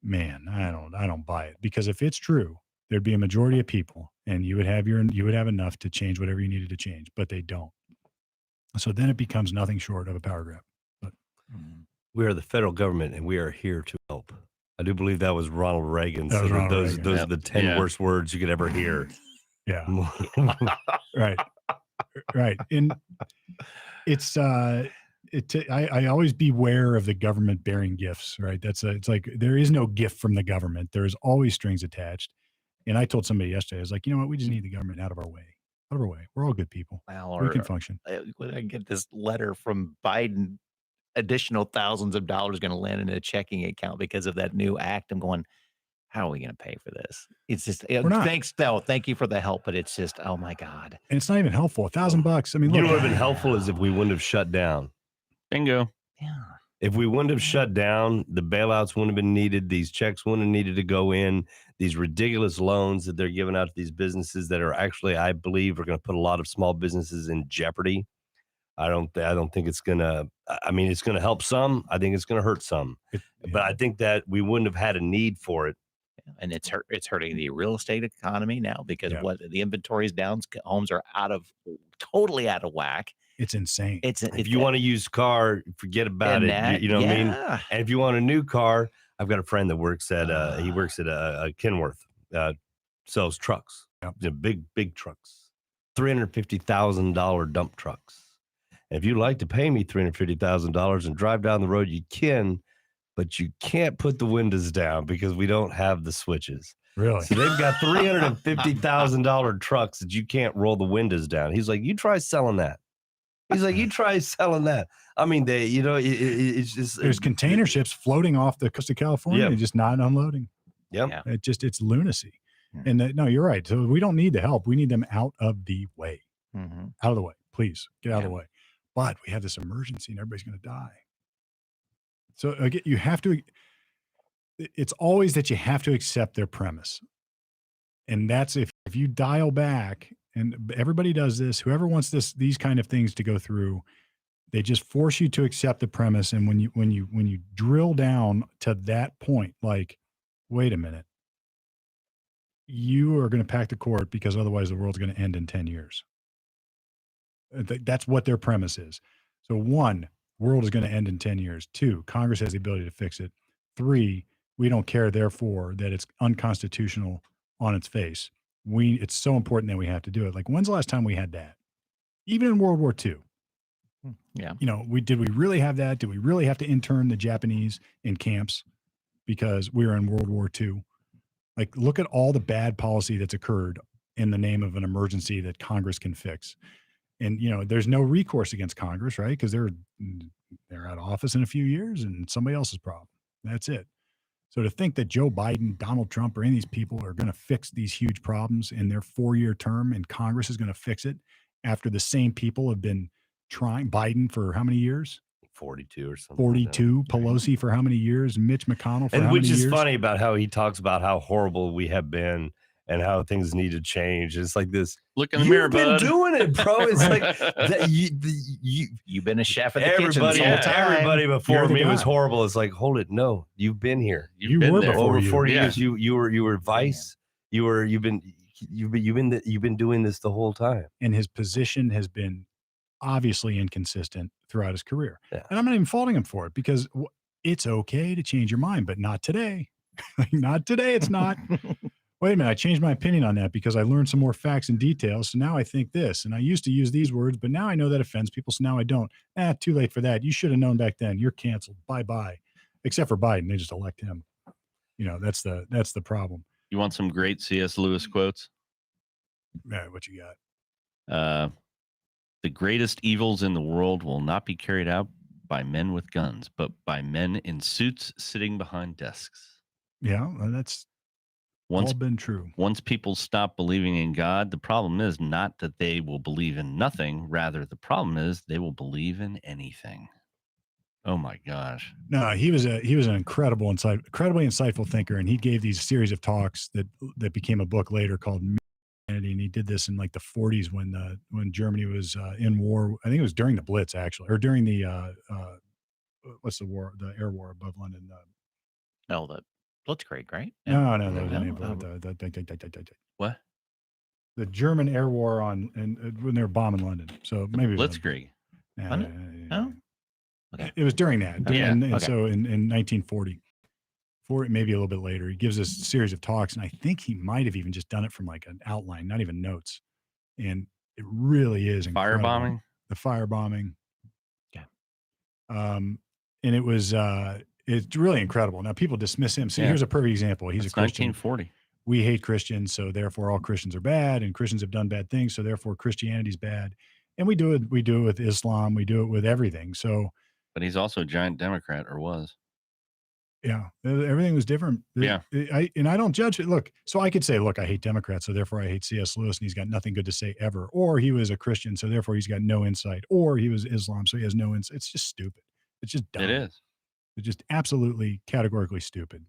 man, I don't buy it. Because if it's true, there'd be a majority of people, and you would have enough to change whatever you needed to change, but they don't. So then it becomes nothing short of a power grab. But we are the federal government, and we are here to help. I do believe that was Ronald Reagan. That was Ronald Reagan. Those are the 10 worst words you could ever hear. Yeah. Right. And it's I always beware of the government bearing gifts, right? It's like there is no gift from the government. There is always strings attached. And I told somebody yesterday, I was like, you know what? We just need the government out of our way. We're all good people. Well, we can function. When I get this letter from Biden, additional thousands of dollars going to land in a checking account because of that new act, I'm going, how are we going to pay for this? It's just, thanks, though. Thank you for the help, but it's just, oh my God. And it's not even helpful. $1,000. I mean, you know what would have been helpful is if we wouldn't have shut down. Bingo. Yeah. If we wouldn't have shut down, the bailouts wouldn't have been needed. These checks wouldn't have needed to go in. These ridiculous loans that they're giving out to these businesses that are actually, I believe, are going to put a lot of small businesses in jeopardy. I don't think it's going to, I mean, it's going to help some. I think it's going to hurt some. But I think that we wouldn't have had a need for it. And it's hurting the real estate economy now because what the inventory is down. Homes are totally out of whack. It's insane. If you want to use car, forget about it. You know what I mean? And if you want a new car, I've got a friend that works at he works at Kenworth, sells trucks, big trucks, $350,000 dump trucks. And if you'd like to pay me $350,000 and drive down the road, you can, but you can't put the windows down because we don't have the switches. Really? So they've got $350,000 trucks that you can't roll the windows down. He's like, you try selling that. He's like, you try selling that. I mean, it's just there's container ships floating off the coast of California and just not unloading. Yep. It's lunacy. And no, you're right. So we don't need the help. We need them out of the way. Mm-hmm. Out of the way, please get out of the way. But we have this emergency, and everybody's going to die. So again, you have to. It's always that you have to accept their premise, and that's if you dial back. And everybody does this. Whoever wants these kind of things to go through, they just force you to accept the premise. And when you drill down to that point, like, wait a minute, you are going to pack the court because otherwise the world's going to end in 10 years. That's what their premise is. So 1, world is going to end in 10 years. 2, Congress has the ability to fix it. 3, we don't care, therefore, that it's unconstitutional on its face. It's so important that we have to do it. Like, when's the last time we had that? Even in World War II. Yeah. You know, did we really have that? Did we really have to intern the Japanese in camps because we were in World War II? Like, look at all the bad policy that's occurred in the name of an emergency that Congress can fix. And, you know, there's no recourse against Congress, right? Because they're out of office in a few years and somebody else's problem. That's it. So to think that Joe Biden, Donald Trump, or any of these people are going to fix these huge problems in their 4-year term and Congress is going to fix it after the same people have been trying, Biden for how many years? 42 or something. 42, Pelosi for how many years? Mitch McConnell for how many years? Which is funny about how he talks about how horrible we have been and how things need to change. It's like this. Look in the mirror, You've been bud. doing it, bro. It's like that You've been a chef in the kitchen this whole time. everybody before You're the me was guy. horrible. It's like, hold it, no, you've been here. You've been were there. before Over you. 40 Yeah. years, you were vice. You've been doing this the whole time. And his position has been obviously inconsistent throughout his career. Yeah. And I'm not even faulting him for it because it's okay to change your mind, but not today. Not today. It's not. Wait a minute. I changed my opinion on that because I learned some more facts and details. So now I think this, and I used to use these words, but now I know that offends people. So now I don't. Too late for that. You should have known back then. You're canceled. Bye-bye. Except for Biden. They just elect him. That's the problem. You want some great C.S. Lewis quotes? What you got? The greatest evils in the world will not be carried out by men with guns, but by men in suits sitting behind desks. Yeah, that's all been true. Once people stop believing in God, the problem is not that they will believe in nothing. Rather, the problem is they will believe in anything. Oh my gosh. No, he was an incredibly insightful thinker, and he gave these series of talks that became a book later called Humanity, and he did this in like the 40s when Germany was in war. I think it was during the Blitz actually, or during the what's the war? The air war above London. The Blitzkrieg, right? No, that was What? the German air war when they were bombing London. So maybe it was Blitzkrieg. Oh. Okay. It was during that. Yeah. And Okay. so in 1940, maybe a little bit later, he gives us a series of talks, and I think he might have even just done it from like an outline, not even notes. And it really is incredible. Firebombing. The firebombing. Yeah. And it was it's really incredible. Now people dismiss him. So Yeah. here's a perfect example. He's That's a Christian. 1940. We hate Christians, so therefore all Christians are bad, and Christians have done bad things, so therefore Christianity's bad. And we do it with Islam, we do it with everything. So But he's also a giant Democrat, or was. yeah, everything was different. Yeah. I don't judge it. Look, so I could say, look, I hate Democrats, so therefore I hate C.S. Lewis, and he's got nothing good to say ever. Or he was a Christian, so therefore he's got no insight. Or he was Islam, so he has no insight. It's just stupid. It's just dumb. It is. It's just absolutely categorically stupid.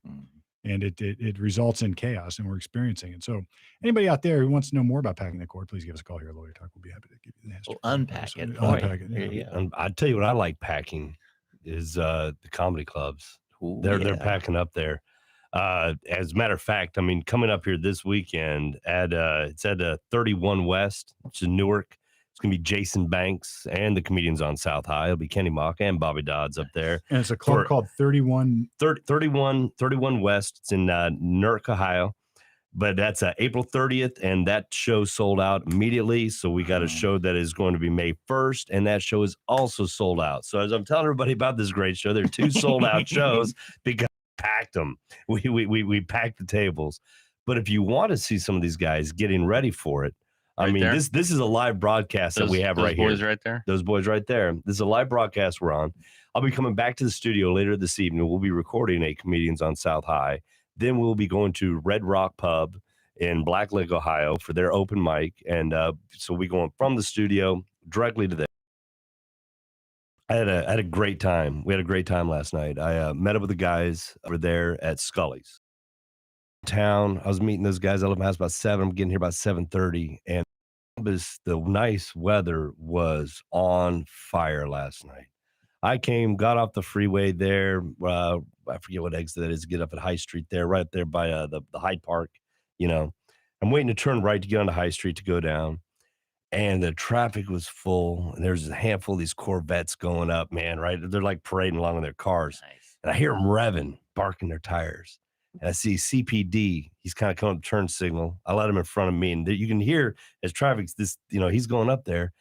And it results in chaos, and we're experiencing it. So anybody out there who wants to know more about packing the cord, please give us a call here at Lawyer Talk. We'll be happy to give you the history. We'll unpack it. Unpack it. Yeah. Yeah. And I tell you what I like packing is the comedy clubs. Ooh, They're packing up there. As a matter of fact, I mean, coming up here this weekend it's at 31 West, which is Newark. It's gonna be Jason Banks and the comedians on South High. It'll be Kenny Mock and Bobby Dodds up there. And it's a club called 31 West. It's in Newark, Ohio. But that's April 30th, and that show sold out immediately. So we got a show that is going to be May 1st, and that show is also sold out. So as I'm telling everybody about this great show, there are 2 sold out shows because we packed them. We packed the tables. But if you want to see some of these guys getting ready for it, I mean, this is a live broadcast that we have right here. Those boys right there? Those boys right there. This is a live broadcast we're on. I'll be coming back to the studio later this evening. We'll be recording a Comedians on South High. Then we'll be going to Red Rock Pub in Black Lake, Ohio for their open mic. And so we're going from the studio directly to there. I had a great time. We had a great time last night. I met up with the guys over there at Scully's town. I was meeting those guys. I left my house about 7. I'm getting here about 7:30. And the nice weather was on fire last night. I got off the freeway there. I forget what exit that is. Get up at High Street there, right up there by the Hyde Park. I'm waiting to turn right to get onto High Street to go down. And the traffic was full. And there's a handful of these Corvettes going up, man, right? They're like parading along in their cars. Nice. And I hear them revving, barking their tires. And I see CPD. He's kind of coming up turn signal. I let him in front of me. And you can hear as traffic's he's going up there.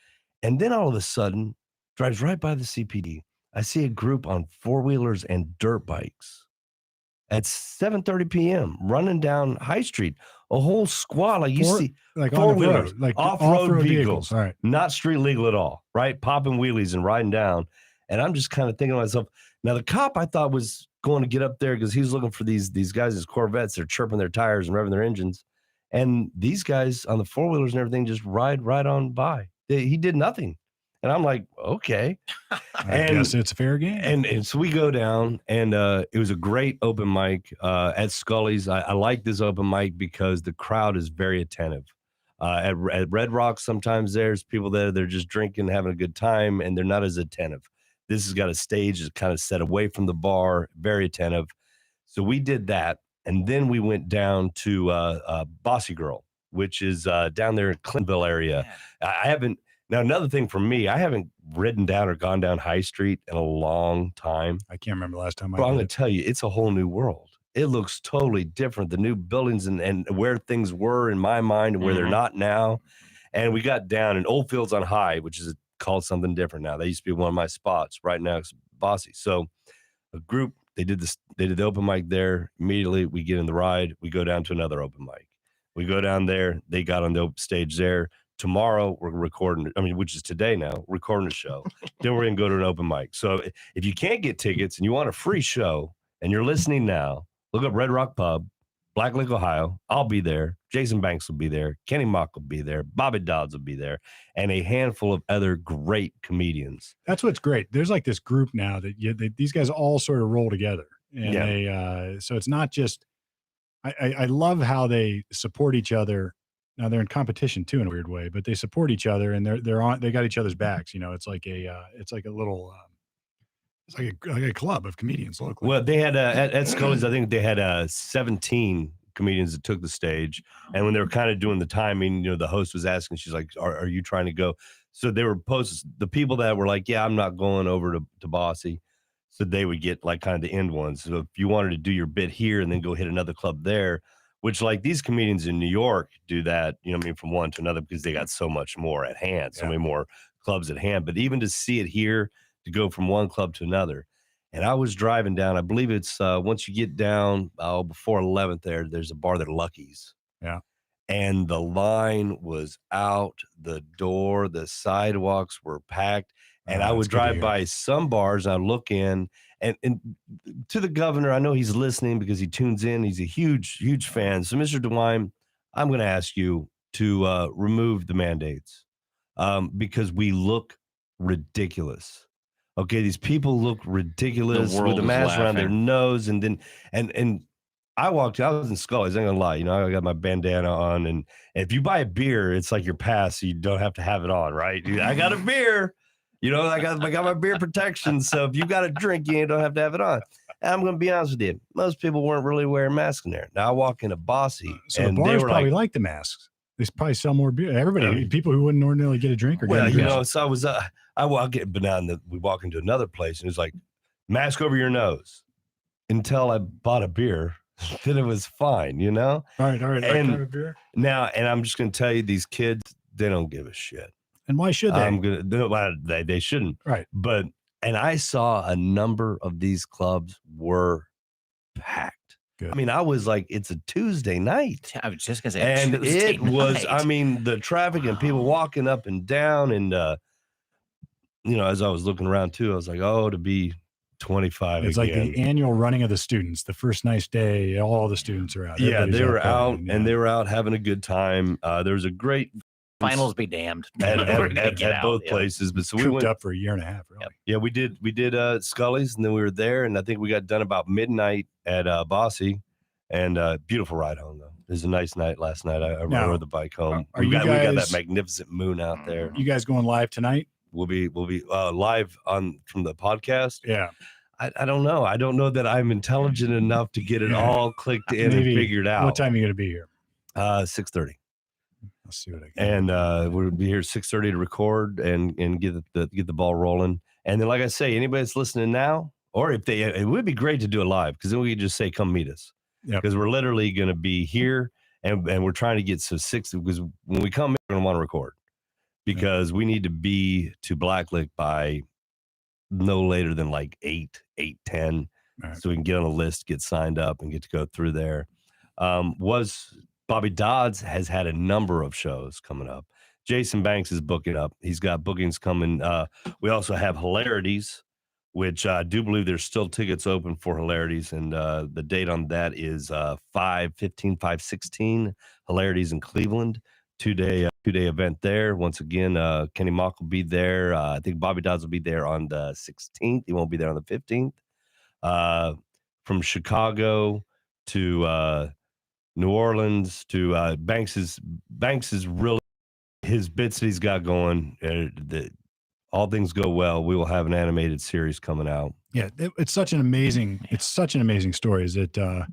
And then all of a sudden, drives right by the CPD. I see a group on 4-wheelers and dirt bikes at 7:30 p.m. running down High Street. A whole squad, like you see, like 4-wheelers, like off-road vehicles, All right. not street legal at all, right? Popping wheelies and riding down. And I'm just kind of thinking to myself, now the cop I thought was going to get up there because he was looking for these guys, these Corvettes. They're chirping their tires and revving their engines. And these guys on the 4-wheelers and everything just ride on by. He did nothing. And I'm like, okay. I guess it's fair game. And so we go down, and it was a great open mic at Scully's. I like this open mic because the crowd is very attentive. At Red Rock, sometimes there's people there, they're just drinking, having a good time, and they're not as attentive. This has got a stage that's kind of set away from the bar, very attentive. So we did that. And then we went down to Bossy Girl, which is down there in Clintonville area. Yeah. I haven't. Now, another thing for me, I haven't ridden down or gone down High Street in a long time. I can't remember the last time I'm going to tell you, it's a whole new world. It looks totally different. The new buildings and where things were in my mind and where they're not now. And we got down in Oldfields on High, which is called something different now. That used to be one of my spots. Right now it's Bossy. So a group, they did the open mic there. Immediately we get in the ride. We go down to another open mic. We go down there. They got on the open stage there. Tomorrow we're recording, which is today now, recording a show. Then we're going to go to an open mic. So if you can't get tickets and you want a free show and you're listening now, look up Red Rock Pub, Black Lake, Ohio. I'll be there. Jason Banks will be there. Kenny Mock will be there. Bobby Dodds will be there. And a handful of other great comedians. That's what's great. There's like this group now that these guys all sort of roll together. And so it's not just, I love how they support each other. Now they're in competition too in a weird way, but they support each other and they got each other's backs. It's like a little, it's like a club of comedians locally. Well, they had at Scully's, I think they had 17 comedians that took the stage, and when they were kind of doing the timing, the host was asking, she's like, "Are you trying to go?" So they were the people that were like, "Yeah, I'm not going over to Bossy," so they would get like kind of the end ones. So if you wanted to do your bit here and then go hit another club there, which like these comedians in New York do that, from one to another because they got so much more at hand, so many more clubs at hand. But even to see it here, to go from one club to another. And I was driving down, I believe it's once you get down before 11th there's a bar there, Lucky's. Yeah. And the line was out the door. The sidewalks were packed. And I would drive by some bars. And I'd look in and to the governor, I know he's listening because he tunes in. He's a huge, huge fan. So Mr. DeWine, I'm going to ask you to remove the mandates because we look ridiculous. Okay, these people look ridiculous with a mask around their nose, and then and I was in Scully's. I ain't gonna lie, I got my bandana on, and if you buy a beer, it's like your pass, so you don't have to have it on, right? I got a beer, I got my beer protection, so if you got a drink, you don't have to have it on. And I'm gonna be honest with you, most people weren't really wearing masks in there. Now I walk into Bossy, so and the bars they were probably like the masks. They probably sell more beer. Everybody, people who wouldn't ordinarily get a drink or so I was I walk it, but now we walk into another place and it's like mask over your nose until I bought a beer. Then it was fine, All right. And have a beer now, and I'm just going to tell you, these kids, they don't give a shit. And why should they? They shouldn't. Right. And I saw a number of these clubs were packed. Good. I was like, it's a Tuesday night. I was just going to say, and it was, the traffic and people walking up and down. And, as I was looking around too, I was like, to be 25 it's again. Like the annual running of the students. The first nice day, all the students are out. Yeah, they were out and they were out having a good time. There was a great finals be damned at both places. But so we went up for a year and a half. Really. Yeah, we did Scully's, and then we were there, and I think we got done about midnight at Bossy, and beautiful ride home though. It was a nice night last night. I rode the bike home. We got that magnificent moon out there. You guys going live tonight? We'll be live from the podcast. Yeah. I don't know. I don't know that I'm intelligent enough to get it all clicked in and figured out. What time are you going to be here? 6:30. I'll see what I can. And we'll be here 6:30 to record and get the ball rolling. And then, like I say, anybody that's listening now, or if it would be great to do it live because then we could just say, come meet us. Because we're literally going to be here and we're trying to get to 6 because when we come in, we're going to want to record. Because we need to be to Black Lake by no later than like 8:10, so we can get on a list, get signed up, and get to go through there. Bobby Dodds has had a number of shows coming up. Jason Banks is booking up. He's got bookings coming. We also have Hilarities, which I do believe there's still tickets open for Hilarities, and the date on that is 5/15, 5/16, Hilarities in Cleveland. 2-day event there. Once again, Kenny Mock will be there. I think Bobby Dodds will be there on the 16th. He won't be there on the 15th. From Chicago to New Orleans to Banks is really his bits that he's got going. All things go well, we will have an animated series coming out. Yeah, it's such an amazing story. Is that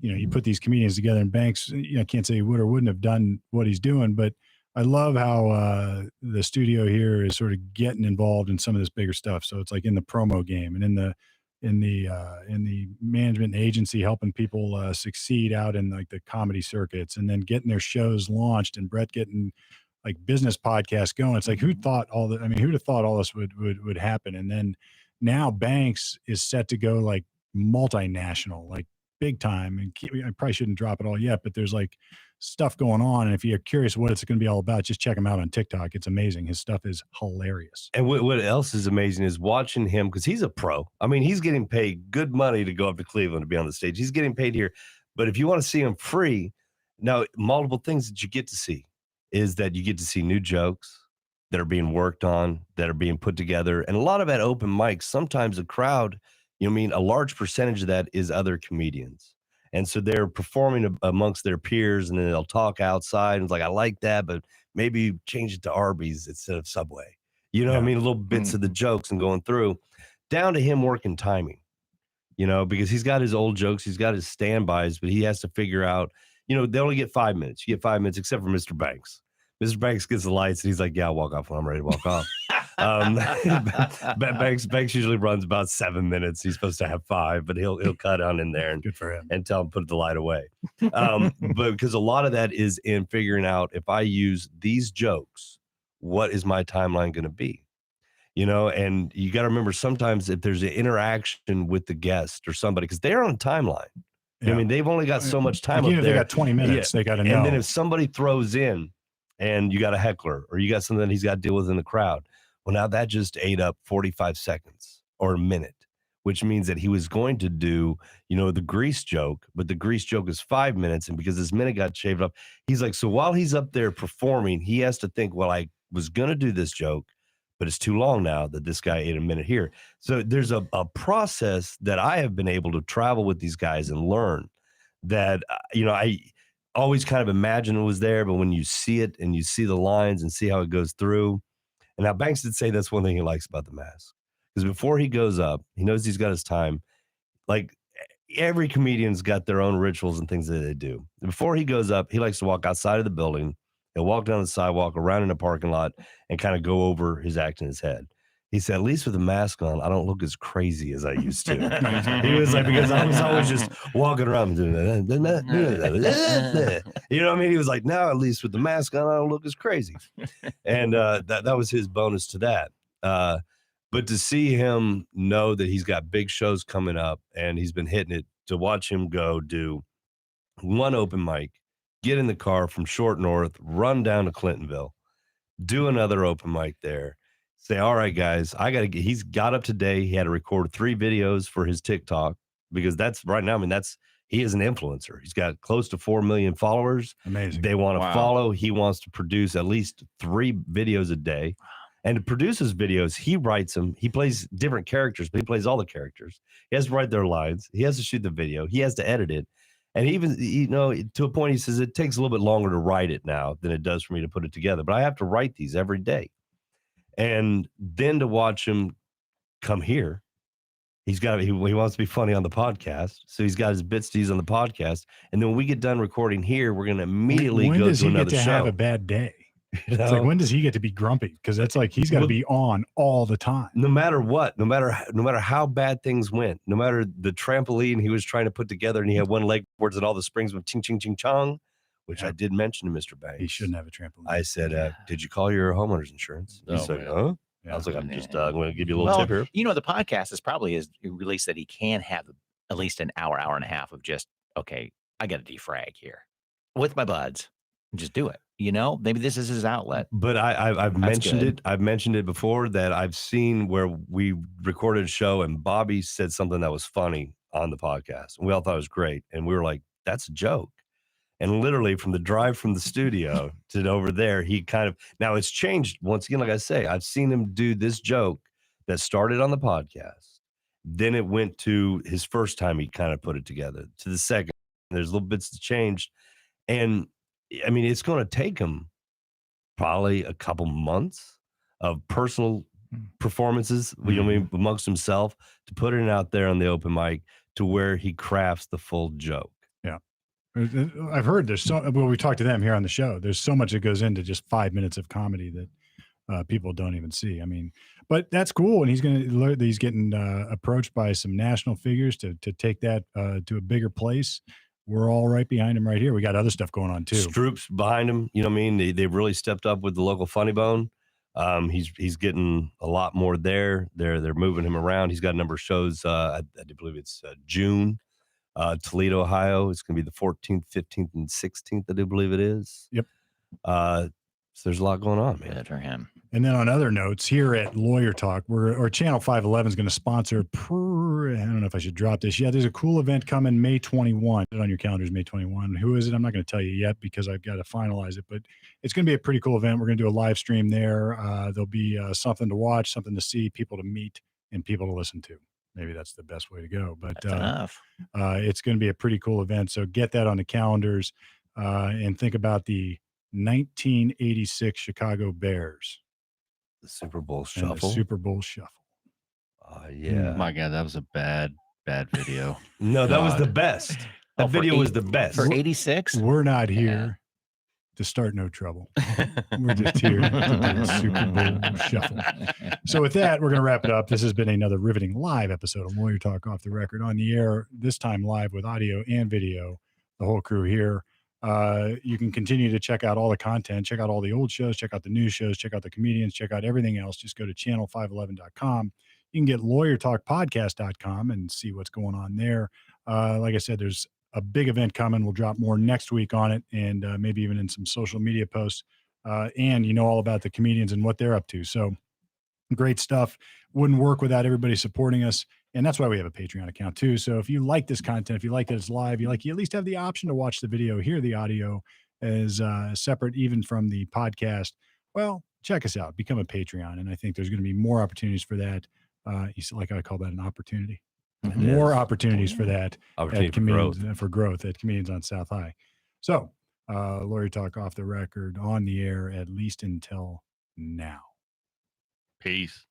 you put these comedians together, and Banks, I can't say he would or wouldn't have done what he's doing, but I love how the studio here is sort of getting involved in some of this bigger stuff. So it's like in the promo game and in the management agency, helping people succeed out in like the comedy circuits, and then getting their shows launched, and Brett getting like business podcasts going. It's like, who'd have thought all this would happen? And then now Banks is set to go like multinational, like big time. And I probably shouldn't drop it all yet, but there's like stuff going on. And if you're curious what it's going to be all about, just check him out on TikTok. It's amazing. His stuff is hilarious. And what else is amazing is watching him, because he's a pro. I mean, he's getting paid good money to go up to Cleveland to be on the stage. He's getting paid here. But if you want to see him free, now multiple things that you get to see is that you get to see new jokes that are being worked on, that are being put together. And a lot of at open mics, sometimes the crowd, a large percentage of that is other comedians. And so they're performing amongst their peers, and then they'll talk outside. And it's like, I like that, but maybe change it to Arby's instead of Subway. What I mean? Little bits of the jokes and going through, down to him working timing, because he's got his old jokes, he's got his standbys, but he has to figure out, they only get 5 minutes. You get 5 minutes, except for Mr. Banks. Mr. Banks gets the lights, and he's like, yeah, I'll walk off when I'm ready to walk off. Banks usually runs about 7 minutes. He's supposed to have 5, but he'll cut on in there and good for him, and tell him put the light away. But because a lot of that is in figuring out, if I use these jokes, what is my timeline going to be? And you got to remember, sometimes if there's an interaction with the guest or somebody, because they're on a timeline. Yeah. I mean, they've only got so much time up there. They got 20 minutes. Yeah. They got to know. And then if somebody throws in, and you got a heckler, or you got something that he's got to deal with in the crowd, well, now that just ate up 45 seconds or a minute, which means that he was going to do, the grease joke, but the grease joke is 5 minutes. And because this minute got shaved up, he's like, so while he's up there performing, he has to think, well, I was going to do this joke, but it's too long now that this guy ate a minute here. So there's a process that I have been able to travel with these guys and learn that, I always kind of imagine it was there, but when you see it and you see the lines and see how it goes through. And now Banks did say that's one thing he likes about the mask, because before he goes up, he knows he's got his time. Like every comedian's got their own rituals and things that they do. Before he goes up, he likes to walk outside of the building. He'll walk down the sidewalk, around in a parking lot, and kind of go over his act in his head. He said, at least with a mask on, I don't look as crazy as I used to. He was like, because I was always just walking around doing that. You know what I mean? He was like, now at least with the mask on, I don't look as crazy. And that was his bonus to that. But to see him know that he's got big shows coming up and he's been hitting it, to watch him go do one open mic, get in the car from Short North, run down to Clintonville, do another open mic there. Say, all right, guys, he's got up today. He had to record 3 videos for his TikTok, because that's right now. I mean, he is an influencer. He's got close to 4 million followers. Amazing. They want to follow. He wants to produce at least 3 videos a day. And to produce his videos, he writes them. He plays different characters, but he plays all the characters. He has to write their lines. He has to shoot the video. He has to edit it. And even, to a point, he says, it takes a little bit longer to write it now than it does for me to put it together. But I have to write these every day. And then to watch him come here, he wants to be funny on the podcast. So he's got his bits to use on the podcast. And then when we get done recording here, we're going to immediately go to another show. When does he get to have a bad day? It's like, when does he get to be grumpy? Because that's like, he's got to be on all the time. No matter what, no matter how bad things went, no matter the trampoline he was trying to put together, and he had one leg towards it, all the springs went ching, ching, ching, chong, which I did mention to Mr. Banks. He shouldn't have a trampoline. I said, did you call your homeowner's insurance? He said, huh? Yeah. I was like, I'm just going to give you a little tip here. The podcast is probably his release that he can have at least an hour and a half of just, okay, I got to defrag here with my buds. Just do it. Maybe this is his outlet. But I've mentioned it. I've mentioned it before, that I've seen where we recorded a show and Bobby said something that was funny on the podcast. And we all thought it was great. And we were like, that's a joke. And literally from the drive from the studio to over there, he kind of, now it's changed once again. Like I say, I've seen him do this joke that started on the podcast. Then it went to his first time he kind of put it together to the second. There's little bits that changed. And I mean, it's going to take him probably a couple months of personal performances, you know what I mean, amongst himself to put it out there on the open mic to where he crafts the full joke. Yeah. I've heard there's well, we talked to them here on the show. There's so much that goes into just 5 minutes of comedy that people don't even see. I mean, but that's cool. And he's getting approached by some national figures to take that to a bigger place. We're all right behind him right here. We got other stuff going on too. Stroop's behind him. You know what I mean? They've really stepped up with the local Funny Bone. He's getting a lot more there. They're moving him around. He's got a number of shows. I believe it's June, Toledo, Ohio. It's going to be the 14th, 15th, and 16th. I do believe it is. Yep. So there's a lot going on, man. Good for him. And then on other notes, here at Lawyer Talk, or Channel 511 is going to sponsor. I don't know if I should drop this. Yeah, there's a cool event coming May 21. Put it on your calendars, May 21. Who is it? I'm not going to tell you yet because I've got to finalize it. But it's going to be a pretty cool event. We're going to do a live stream there. There'll be something to watch, something to see, people to meet, and people to listen to. Maybe that's the best way to go. But That's enough. It's going to be a pretty cool event. So get that on the calendars and think about the 1986 Chicago Bears. The Super Bowl And Shuffle. the Super Bowl Shuffle. Yeah. My God, that was a bad video. No, that was God. the best. That video was the best. For 86? We're not here to start no trouble. We're just here to do the Super Bowl Shuffle. So with that, we're going to wrap it up. This has been another riveting live episode of Lawyer Talk Off the Record on the air, this time live with audio and video, the whole crew here. You can continue to check out all the content, check out all the old shows, check out the new shows, check out the comedians, check out everything else. Just go to channel511.com. You can get lawyertalkpodcast.com and see what's going on there. Like I said, there's a big event coming. We'll drop more next week on it and maybe even in some social media posts. And you know all about the comedians and what they're up to. So great stuff. Wouldn't work without everybody supporting us. And that's why we have a Patreon account too. So if you like this content, if you like that it's live, you at least have the option to watch the video, hear the audio as separate even from the podcast. Well, check us out, become a Patreon. And I think there's going to be more opportunities for that. Like I call that an opportunity. More opportunities for that. Opportunity for growth at Comedians on South High. So Lawyer Talk Off the Record on the air, at least until now. Peace.